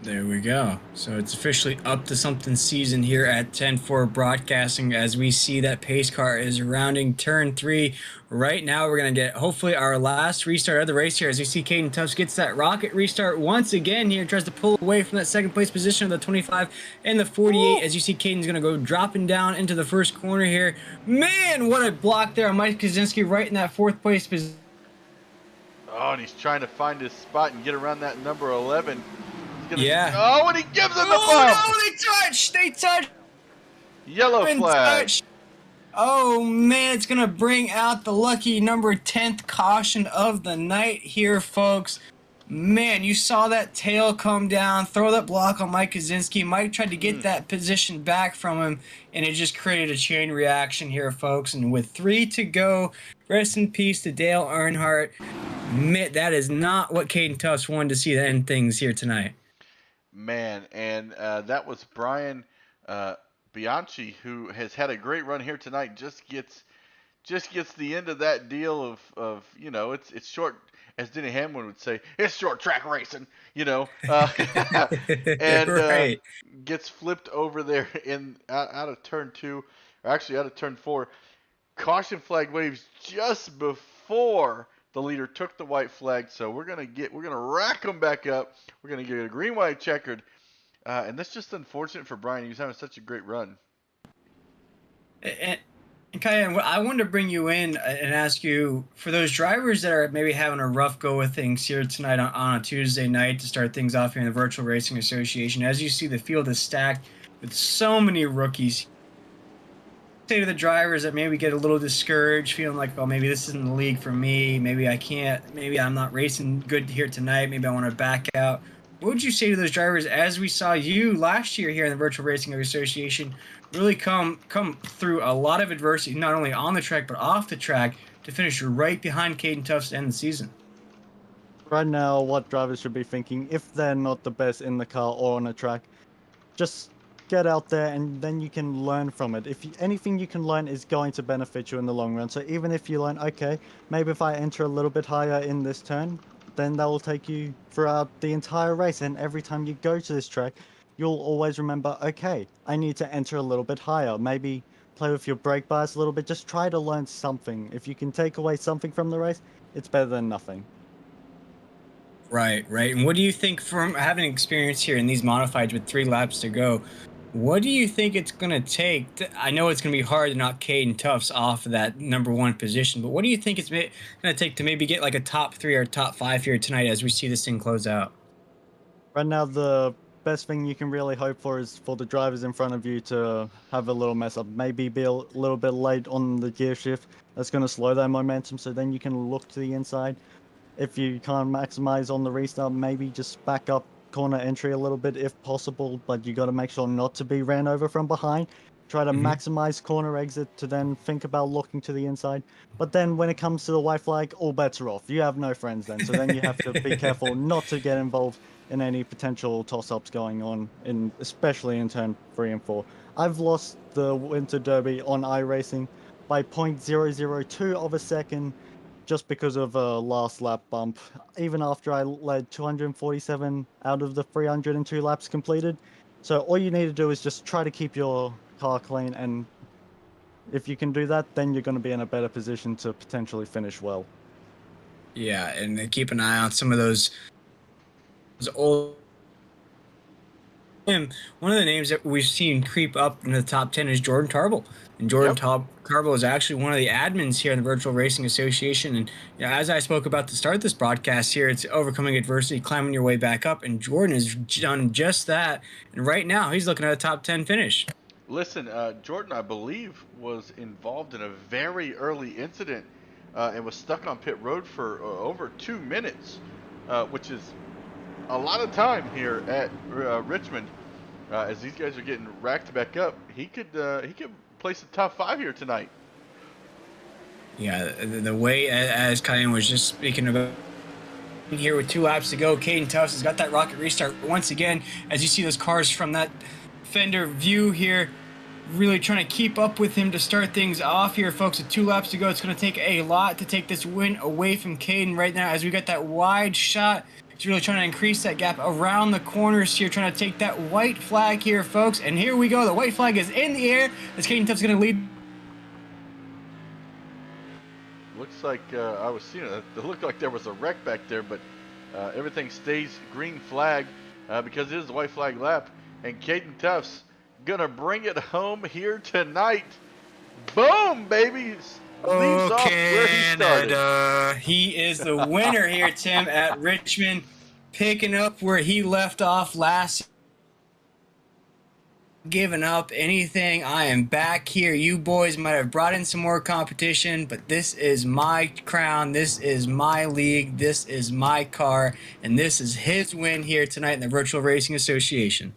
There we go. So it's officially up to something season here at 10-4 Broadcasting as we see that pace car is rounding turn 3. Right now we're going to get hopefully our last restart of the race here as we see Caden Tufts gets that rocket restart once again here, tries to pull away from that second place position of the 25 and the 48. As you see Caden's going to go dropping down into the first corner here. Man, what a block there on Mike Kaczynski right in that 4th place position. Oh, and he's trying to find his spot and get around that number 11. Yeah. Oh, and he gives him the bump. Oh, no, they touched. Yellow flag. Touch. Oh man, it's gonna bring out the lucky number 10th caution of the night here, folks. Man, you saw that tail come down, throw that block on Mike Kaczynski. Mike tried to get that position back from him, and it just created a chain reaction here, folks. And with 3 to go, rest in peace to Dale Earnhardt. Man, that is not what Caden Tufts wanted to see to end things here tonight. Man, and that was Brian Bianchi, who has had a great run here tonight. Just gets the end of that deal of it's short, as Denny Hamlin would say, it's short track racing, and Right. gets flipped over there out of turn 2, or actually out of turn 4. Caution flag waves just before the leader took the white flag, so we're gonna rack them back up. We're gonna get a green, white, checkered, and that's just unfortunate for Brian. He was having such a great run. And Kyan, I wanted to bring you in and ask you, for those drivers that are maybe having a rough go with things here tonight on a Tuesday night to start things off here in the Virtual Racing Association, as you see the field is stacked with so many rookies, say to the drivers that maybe get a little discouraged, feeling like, oh, maybe this isn't the league for me, maybe I can't, maybe I'm not racing good here tonight, maybe I want to back out. What would you say to those drivers, as we saw you last year here in the Virtual Racing Association really come through a lot of adversity, not only on the track but off the track, to finish right behind Caden Tufts to end the season? Right now, what drivers should be thinking, if they're not the best in the car or on the track, just get out there and then you can learn from it. Anything you can learn is going to benefit you in the long run. So even if you learn, okay, maybe if I enter a little bit higher in this turn, then that will take you throughout the entire race. And every time you go to this track, you'll always remember, okay, I need to enter a little bit higher. Maybe play with your brake bias a little bit. Just try to learn something. If you can take away something from the race, it's better than nothing. Right. And what do you think, from having experience here in these modifieds with 3 laps to go, what do you think it's going to take? I know it's going to be hard to knock Caden Tufts off of that number 1 position, but what do you think it's going to take to maybe get like a top 3 or top 5 here tonight as we see this thing close out? Right now, the best thing you can really hope for is for the drivers in front of you to have a little mess up. Maybe be a little bit late on the gear shift. That's going to slow their momentum, so then you can look to the inside. If you can't maximize on the restart, maybe just back up corner entry a little bit if possible, but you got to make sure not to be ran over from behind. Try to maximize corner exit to then think about looking to the inside. But then when it comes to the white flag, all bets are off. You have no friends then, so then you have to be careful not to get involved in any potential toss-ups going on, especially in turn 3 and 4. I've lost the Winter Derby on iRacing by 0.002 of a second just because of a last lap bump, even after I led 247 out of the 302 laps completed. So all you need to do is just try to keep your car clean, and if you can do that, then you're going to be in a better position to potentially finish well. Yeah, and keep an eye on some of those old. One of the names that we've seen creep up in the top 10 is Jordan Tarble. And Jordan Tarble is actually one of the admins here in the Virtual Racing Association. And as I spoke about to start this broadcast here, it's overcoming adversity, climbing your way back up. And Jordan has done just that. And right now, he's looking at a top 10 finish. Listen, Jordan, I believe, was involved in a very early incident and was stuck on pit road for over 2 minutes, which is a lot of time here at Richmond. As these guys are getting racked back up, he could place the top 5 here tonight. Yeah, the way, as Kyan was just speaking about here with 2 laps to go, Caden Tufts has got that rocket restart once again. As you see those cars from that fender view here, really trying to keep up with him to start things off here, folks. With 2 laps to go, it's going to take a lot to take this win away from Caden right now, as we got that wide shot. He's really trying to increase that gap around the corners here, trying to take that white flag here, folks. And here we go. The white flag is in the air as Caden Tufts going to lead. Looks like I was seeing it. It looked like there was a wreck back there, but everything stays green flag because it is the white flag lap. And Caden Tufts gonna bring it home here tonight. Boom, baby! Leaves off where he started. He is the winner here, Tim, at Richmond, picking up where he left off last Giving up anything. I am back here. You boys might have brought in some more competition, but this is my crown. This is my league. This is my car. And this is his win here tonight in the Virtual Racing Association.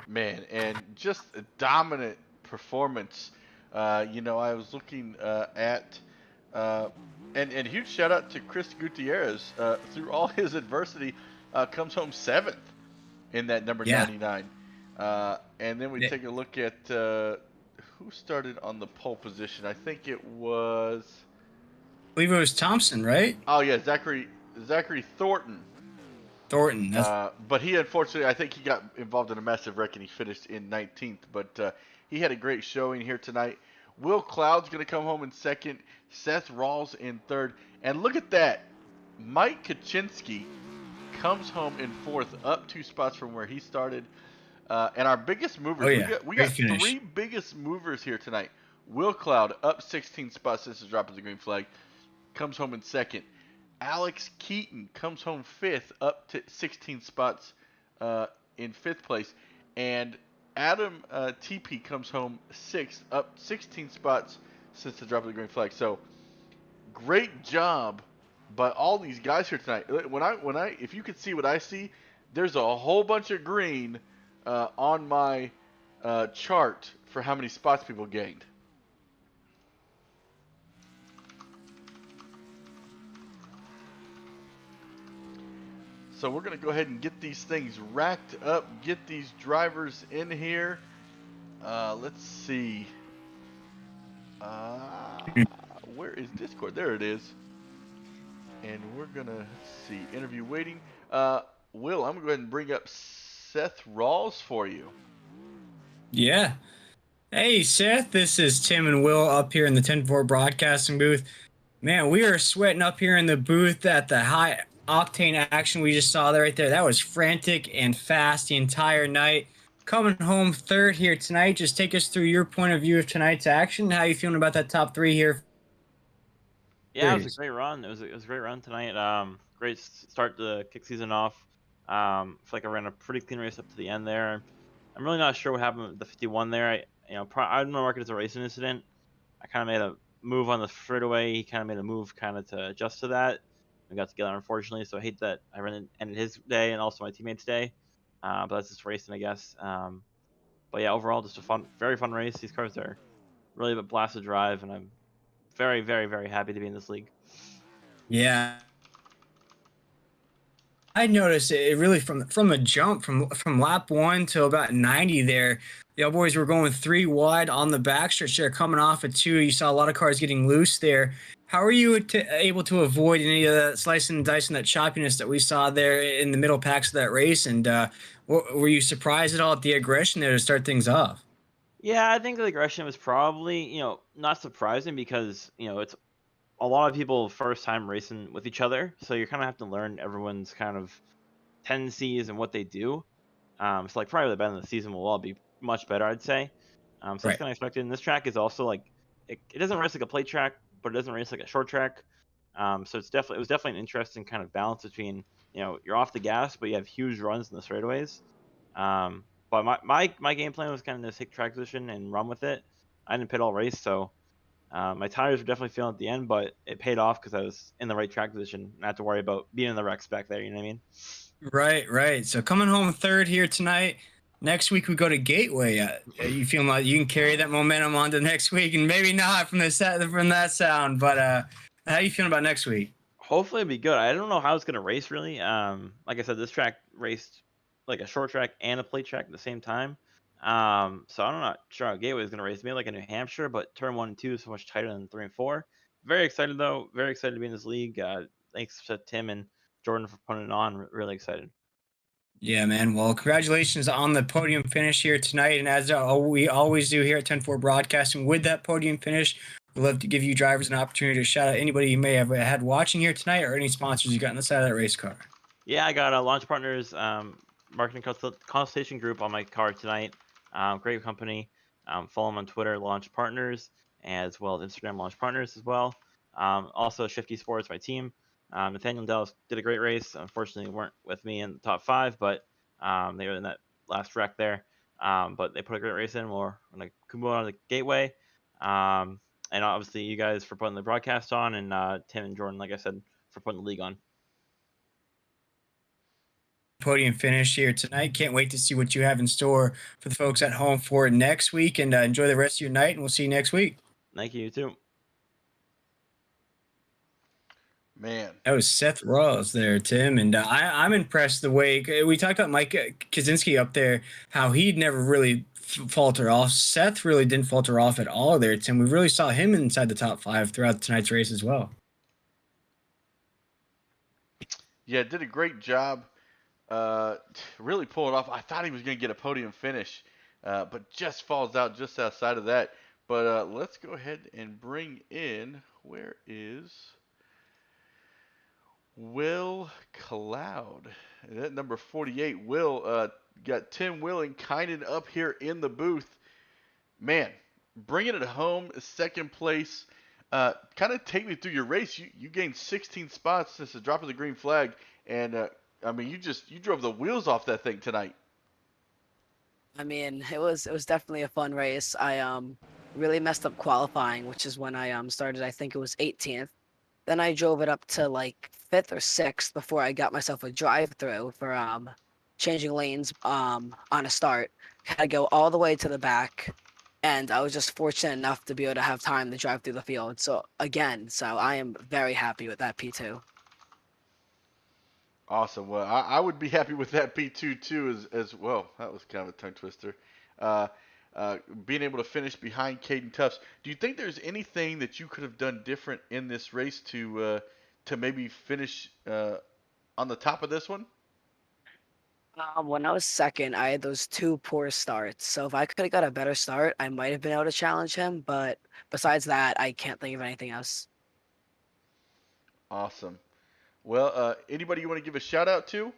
Man, and just a dominant performance. I was looking at, uh, and huge shout out to Chris Gutierrez. Through all his adversity, comes home seventh in that number Yeah. 99. And then we take a look at who started on the pole position. I think it was. I believe it was Thompson, right? Oh yeah, Zachary Thornton. Thornton. But he unfortunately, I think he got involved in a massive wreck and he finished in 19th. But he had a great showing here tonight. Will Cloud's going to come home in second. Seth Rawls in third. And look at that. Mike Kaczynski comes home in fourth, up 2 spots from where he started. And our biggest movers, Oh, yeah. we got Great finish. 3 biggest movers here tonight. Will Cloud up 16 spots since the drop of the green flag, comes home in second. Alex Keaton comes home fifth, up to 16 spots in fifth place. And Adam TP comes home sixth, up 16 spots since the drop of the green flag. So great job by all these guys here tonight. If you could see what I see, there's a whole bunch of green on my chart for how many spots people gained. So we're going to go ahead and get these things racked up, get these drivers in here. Let's see. Where is Discord? There it is. And we're going to see. Interview waiting. Will, I'm going to go ahead and bring up Seth Rawls for you. Yeah. Hey, Seth, this is Tim and Will up here in the 10-4 broadcasting booth. Man, we are sweating up here in the booth at the high octane action we just saw there right there. That was frantic and fast the entire night. Coming home third here tonight. Just take us through your point of view of tonight's action. How are you feeling about that top 3 here? Yeah, it was a great run. It was a great run tonight. Great start to kick season off. I feel like I ran a pretty clean race up to the end there. I'm really not sure what happened with the 51 there. I don't mark it as a racing incident. I kind of made a move on the straightaway. He kind of made a move kind of to adjust to that. We got together, unfortunately, so I hate that I ended his day and also my teammates' day. But that's just racing, I guess. But yeah, overall, just a very fun race. These cars are really a blast to drive, and I'm very, very, very happy to be in this league. Yeah. I noticed it really from the jump from lap 1 to about 90 there. The boys were going 3 wide on the backstretch there, coming off at 2. You saw a lot of cars getting loose there. How are you able to avoid any of that slicing and dicing, that choppiness that we saw there in the middle packs of that race? And were you surprised at all at the aggression there to start things off? Yeah, I think the aggression was probably, not surprising because, it's a lot of people first time racing with each other. So you kind of have to learn everyone's kind of tendencies and what they do. So like probably the end of the season will all be much better, I'd say. So that's kind of expected. And this track is also like, it doesn't race like a plate track, but it doesn't race like a short track. So it was definitely an interesting kind of balance between, you're off the gas, but you have huge runs in the straightaways. But my game plan was kind of to take track position and run with it. I didn't pit all race, so my tires were definitely feeling at the end, but it paid off because I was in the right track position. Not to worry about being in the wrecks back there. You know what I mean? Right. So coming home third here tonight. Next week we go to Gateway. You feel like you can carry that momentum on to next week, and maybe not from that sound. But how you feeling about next week? Hopefully it'll be good. I don't know how it's gonna race really. Like I said, this track raced like a short track and a plate track at the same time. So I'm not sure how Gateway is gonna race. Maybe like a New Hampshire, but turn 1 and 2 is so much tighter than 3 and 4. Very excited though. Very excited to be in this league. Thanks to Tim and Jordan for putting it on. Really excited. Yeah, man. Well, congratulations on the podium finish here tonight. And as we always do here at 10-4 Broadcasting, with that podium finish, we'd love to give you drivers an opportunity to shout out anybody you may have had watching here tonight or any sponsors you got on the side of that race car. Yeah, I got a Launch Partners marketing consultation group on my car tonight. Great company. Follow them on Twitter, Launch Partners, as well as Instagram, Launch Partners as well. Also, Shifty Sports, my team. Nathaniel and Dallas did a great race. Unfortunately, weren't with me in the top 5, but they were in that last wreck there. But they put a great race in. We're gonna move on to the Gateway. And obviously you guys for putting the broadcast on, and Tim and Jordan, like I said, for putting the league on. Podium finish here tonight. Can't wait to see what you have in store for the folks at home for next week, and enjoy the rest of your night, and we'll see you next week. Thank you, too. Man. That was Seth Rawls there, Tim, and I'm impressed the way we talked about Mike Kaczynski up there, how he'd never really falter off. Seth really didn't falter off at all there, Tim. We really saw him inside the top 5 throughout tonight's race as well. Yeah, did a great job. Really pulling off. I thought he was going to get a podium finish, but just falls out just outside of that. But let's go ahead and bring in, where is Will Cloud? At number 48, Will got Tim Willing kind of up here in the booth. Man, bringing it home, second place. Kind of take me through your race. You gained 16 spots since the drop of the green flag, and I mean, you drove the wheels off that thing tonight. I mean, it was definitely a fun race. I really messed up qualifying, which is when I started. I think it was 18th. Then I drove it up to like 5th or 6th before I got myself a drive-through for changing lanes on a start. Had to go all the way to the back, and I was just fortunate enough to be able to have time to drive through the field. So I am very happy with that P2. Awesome. Well, I would be happy with that P2 too as well. That was kind of a tongue twister. Being able to finish behind Caden Tufts. Do you think there's anything that you could have done different in this race to maybe finish on the top of this one? When I was second, I had those 2 poor starts. So if I could have got a better start, I might have been able to challenge him. But besides that, I can't think of anything else. Awesome. Well, anybody you want to give a shout out to?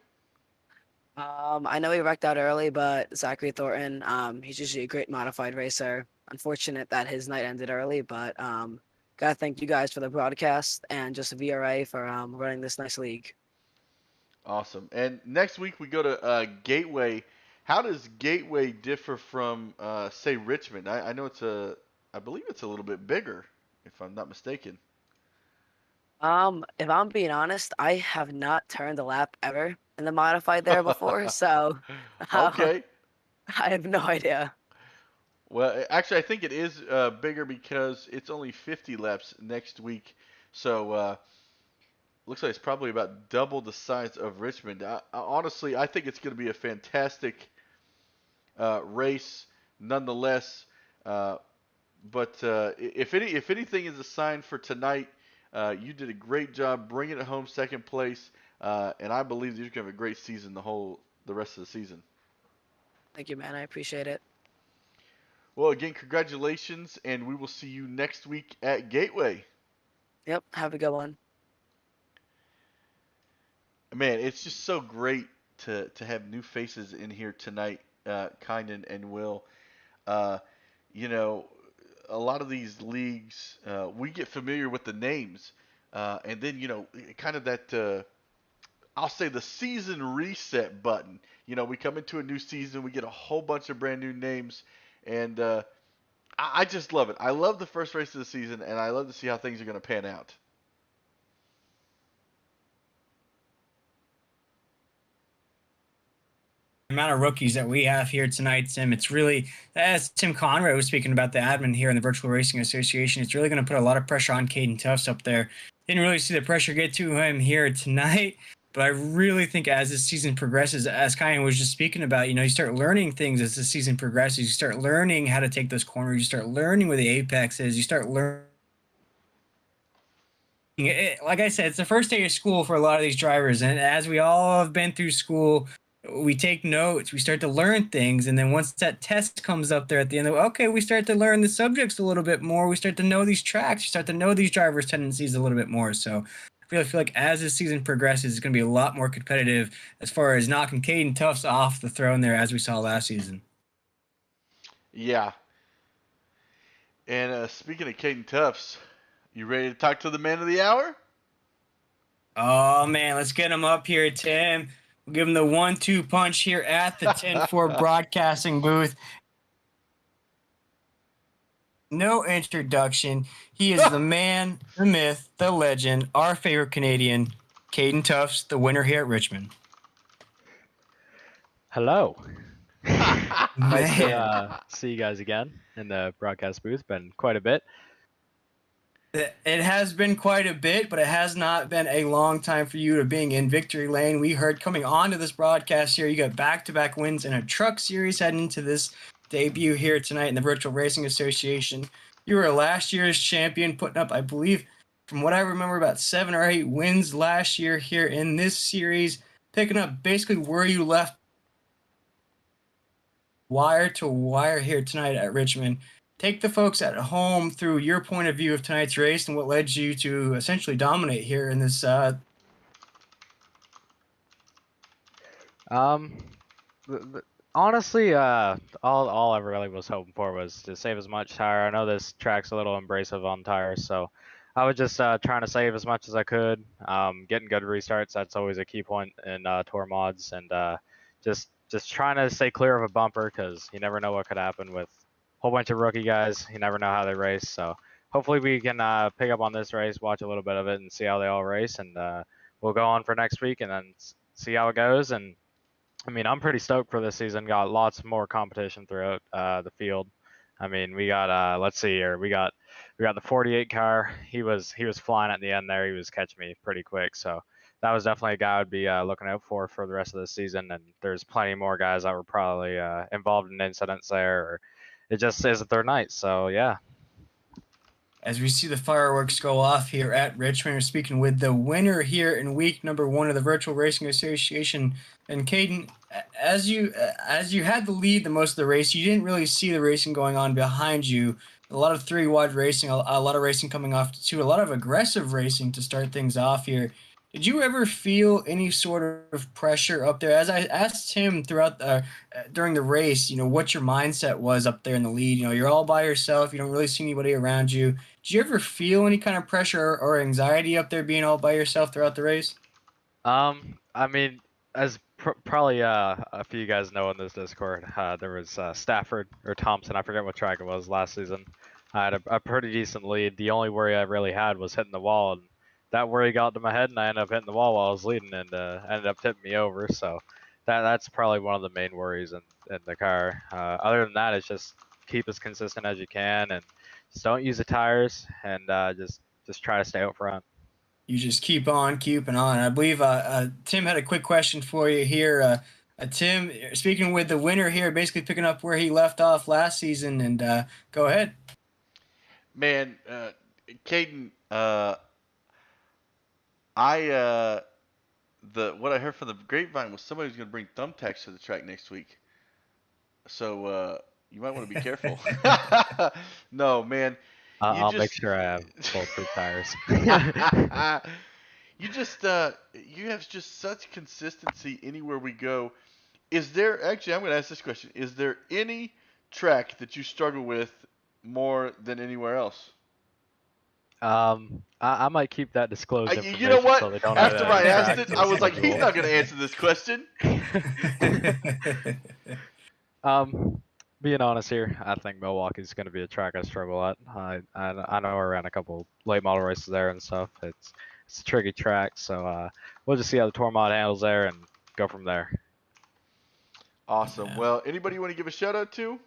I know he wrecked out early, but Zachary Thornton, he's usually a great modified racer. Unfortunate that his night ended early, but gotta thank you guys for the broadcast and just VRA for running this nice league. Awesome. And next week we go to Gateway. How does Gateway differ from, say, Richmond? I know I believe it's a little bit bigger, if I'm not mistaken. If I'm being honest, I have not turned a lap ever in the modified there before, so Okay. I have no idea. Well, actually, I think it is bigger because it's only 50 laps next week. So looks like it's probably about double the size of Richmond. Honestly, I think it's going to be a fantastic race, nonetheless. But if anything is a sign for tonight, you did a great job bringing it home, second place, and I believe you're going to have a great season the rest of the season. Thank you, man. I appreciate it. Well, again, congratulations, and we will see you next week at Gateway. Yep. Have a good one. Man, it's just so great to have new faces in here tonight, Kynan and Will. You know, a lot of these leagues, we get familiar with the names, and then, you know, kind of that, I'll say the season reset button. You know, we come into a new season, we get a whole bunch of brand new names, and I just love it. I love the first race of the season, and I love to see how things are going to pan out. Amount of rookies that we have here tonight, Tim. It's really, as Tim Conrad was speaking about, the admin here in the Virtual Racing Association, it's really going to put a lot of pressure on Caden Tufts up there. Didn't really see the pressure get to him here tonight, but I really think as the season progresses, as Kyan was just speaking about, you know, you start learning things as the season progresses. You start learning how to take those corners. You start learning where the apex is. You start learning. Like I said, it's the first day of school for a lot of these drivers, and as we all have been through school, we take notes, we start to learn things, and then once that test comes up there at the end, okay, we start to learn the subjects a little bit more. We start to know these tracks. We start to know these drivers' tendencies a little bit more. So I really feel like as the season progresses, it's going to be a lot more competitive as far as knocking Caden Tufts off the throne there, as we saw last season. Yeah. And speaking of Caden Tufts, you ready to talk to the man of the hour? Oh, man, let's get him up here, Tim. We'll give him the 1-2 punch here at the 10-4 broadcasting booth. No introduction. He is the man, the myth, the legend, our favorite Canadian, Caden Tufts, the winner here at Richmond. Hello. Nice Man. to see you guys again in the broadcast booth. Been quite a bit. It has been quite a bit, but it has not been a long time for you to being in victory lane. We heard coming on to this broadcast here, you got back-to-back wins in a truck series heading into this debut here tonight in the Virtual Racing Association. You were last year's champion, putting up, I believe, from what I remember, about 7 or 8 wins last year here in this series, picking up basically where you left wire to wire here tonight at Richmond. Take the folks at home through your point of view of tonight's race and what led you to essentially dominate here in this. Honestly, all I really was hoping for was to save as much tire. I know this track's a little abrasive on tires, so I was just trying to save as much as I could. Getting good restarts, that's always a key point in tour mods, and just trying to stay clear of a bumper because you never know what could happen with a whole bunch of rookie guys. You never know how they race, so hopefully we can pick up on this race, watch a little bit of it, and see how they all race, and we'll go on for next week and then see how it goes. And I mean, I'm pretty stoked for this season. Got lots more competition throughout the field. I mean, we got let's see here. We got the 48 car. He was flying at the end there. He was catching me pretty quick. So that was definitely a guy I'd be looking out for the rest of the season. And there's plenty more guys that were probably involved in incidents there, or it just isn't their night. So yeah. As we see the fireworks go off here at Richmond, we're speaking with the winner here in week number 1 of the Virtual Racing Association. And Caden, as you had the lead the most of the race, you didn't really see the racing going on behind you. A lot of 3-wide racing, a lot of racing coming off to a lot of aggressive racing to start things off here. Did you ever feel any sort of pressure up there? As I asked him throughout during the race, what your mindset was up there in the lead. You're all by yourself. You don't really see anybody around you. Did you ever feel any kind of pressure or anxiety up there being all by yourself throughout the race? I mean, as probably a few guys know in this Discord, there was Stafford or Thompson. I forget what track it was last season. I had a pretty decent lead. The only worry I really had was hitting the wall, and that worry got to my head, and I ended up hitting the wall while I was leading, and ended up tipping me over. So that's probably one of the main worries in the car. Other than that, it's just keep as consistent as you can, and just don't use the tires, and just try to stay out front. You just keep on keeping on. I believe Tim had a quick question for you here. Tim, speaking with the winner here, basically picking up where he left off last season, and go ahead. Man, Caden, what I heard from the grapevine was somebody was going to bring thumbtacks to the track next week. So you might want to be careful. No, man. I'll make sure I have bulletproof tires. You have just such consistency anywhere we go. Is there actually? I'm going to ask this question: is there any track that you struggle with more than anywhere else? I might keep that disclosed information. You know what? So they don't After I asked it, I was like, he's not going to answer this question. Being honest here, I think Milwaukee's going to be a track I struggle at. I know I ran a couple late model races there and stuff. It's a tricky track, so we'll just see how the tour mod handles there and go from there. Awesome. Yeah. Well, anybody you want to give a shout out to?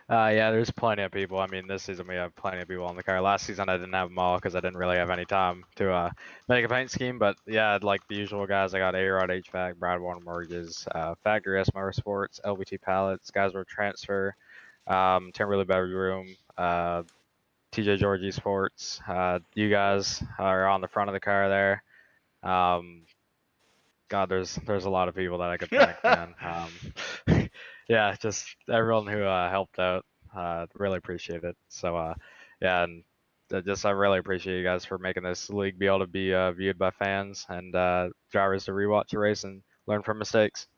Yeah, there's plenty of people. I mean, this season we have plenty of people on the car. Last season I didn't have them all because I didn't really have any time to make a paint scheme. But yeah, like the usual guys, I got A-Rod HVAC, Brad Warner Mortgages, Factory S Motorsports, LBT Pallets, Guys Were Transfer, Timberley Beverage Room, TJ Georgie Sports. You guys are on the front of the car there. God, there's a lot of people that I could thank, man. Yeah, just everyone who helped out. Really appreciate it. So, yeah, and I really appreciate you guys for making this league be able to be viewed by fans and drivers to rewatch the race and learn from mistakes.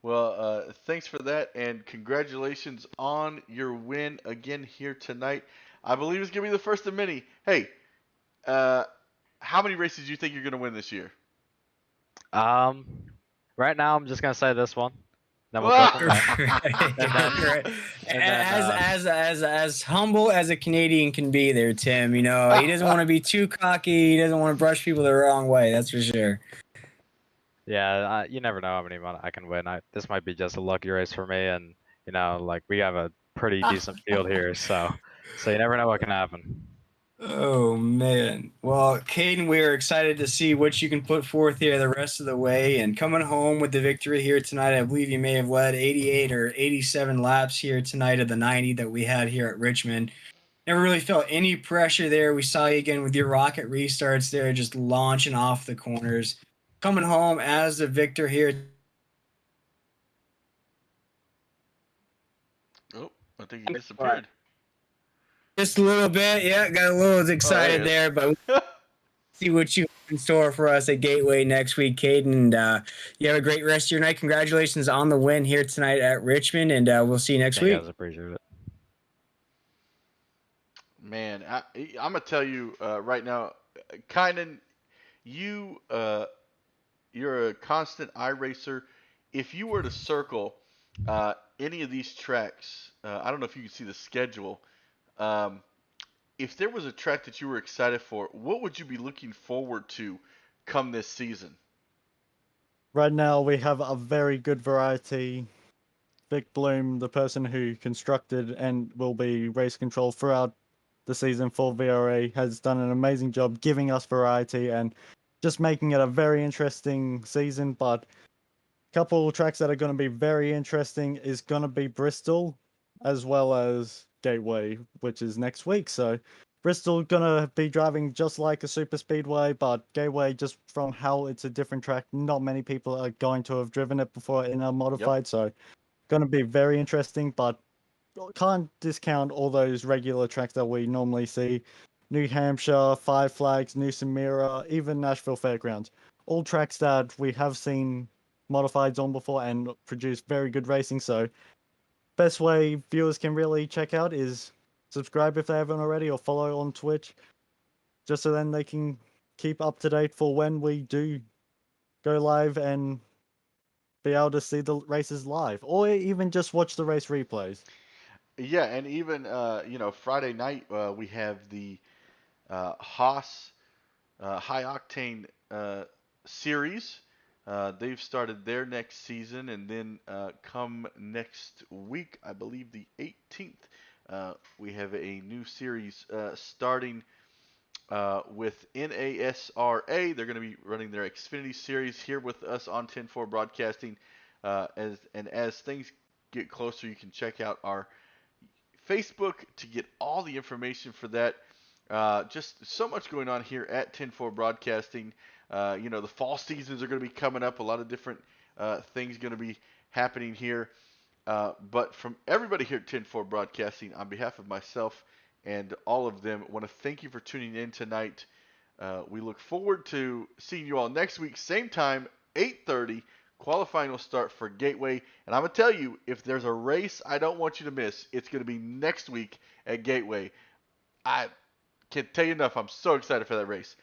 Well, thanks for that, and congratulations on your win again here tonight. I believe it's going to be the first of many. Hey, how many races do you think you're going to win this year? Right now I'm just gonna say this one. Then we'll go from there. And then, Right. and then As humble as a Canadian can be, there, Tim. You know, he doesn't want to be too cocky. He doesn't want to brush people the wrong way. That's for sure. yeah, you never know how many I can win. This might be just a lucky race for me, and you know, like we have a pretty decent field here, so you never know what can happen. Oh man. Well, Caden, we're excited to see what you can put forth here the rest of the way. And coming home with the victory here tonight, I believe you may have led 88 or 87 laps here tonight of the 90 that we had here at Richmond. Never really felt any pressure there. We saw you again with your rocket restarts there, just launching off the corners. Coming home as the victor here. Oh, I think he disappeared. Just a little bit. Yeah, got a little excited there, but see what you have in store for us at Gateway next week, Caden. And you have a great rest of your night. Congratulations on the win here tonight at Richmond, and we'll see you next week. Guys, appreciate it. Man, I'm gonna tell you right now, Kynan, you're a constant iRacer. If you were to circle any of these tracks, I don't know if you can see the schedule. If there was a track that you were excited for, what would you be looking forward to come this season? Right now, we have a very good variety. Vic Bloom, the person who constructed and will be race control throughout the season for VRA, has done an amazing job giving us variety and just making it a very interesting season. But a couple tracks that are going to be very interesting is going to be Bristol as well as Gateway, which is next week. So Bristol gonna be driving just like a super speedway, but Gateway, just from how it's a different track, not many people are going to have driven it before in a modified. So gonna be very interesting, but can't discount all those regular tracks that we normally see. New Hampshire, Five Flags, New Samira, even Nashville Fairgrounds. All tracks that we have seen modifieds on before and produce very good racing. So best way viewers can really check out is subscribe if they haven't already, or follow on Twitch, just so then they can keep up to date for when we do go live and be able to see the races live, or even just watch the race replays. Yeah, and even Friday night we have the Haas High Octane series. They've started their next season, and then come next week, I believe the 18th, we have a new series starting with NASRA. They're going to be running their Xfinity series here with us on 10-4 Broadcasting. As things get closer, you can check out our Facebook to get all the information for that. Just so much going on here at 10-4 Broadcasting. The fall seasons are going to be coming up. A lot of different things going to be happening here. But from everybody here at 10-4 Broadcasting, on behalf of myself and all of them, I want to thank you for tuning in tonight. We look forward to seeing you all next week, same time, 8:30. Qualifying will start for Gateway. And I'm going to tell you, if there's a race I don't want you to miss, it's going to be next week at Gateway. I can't tell you enough. I'm so excited for that race.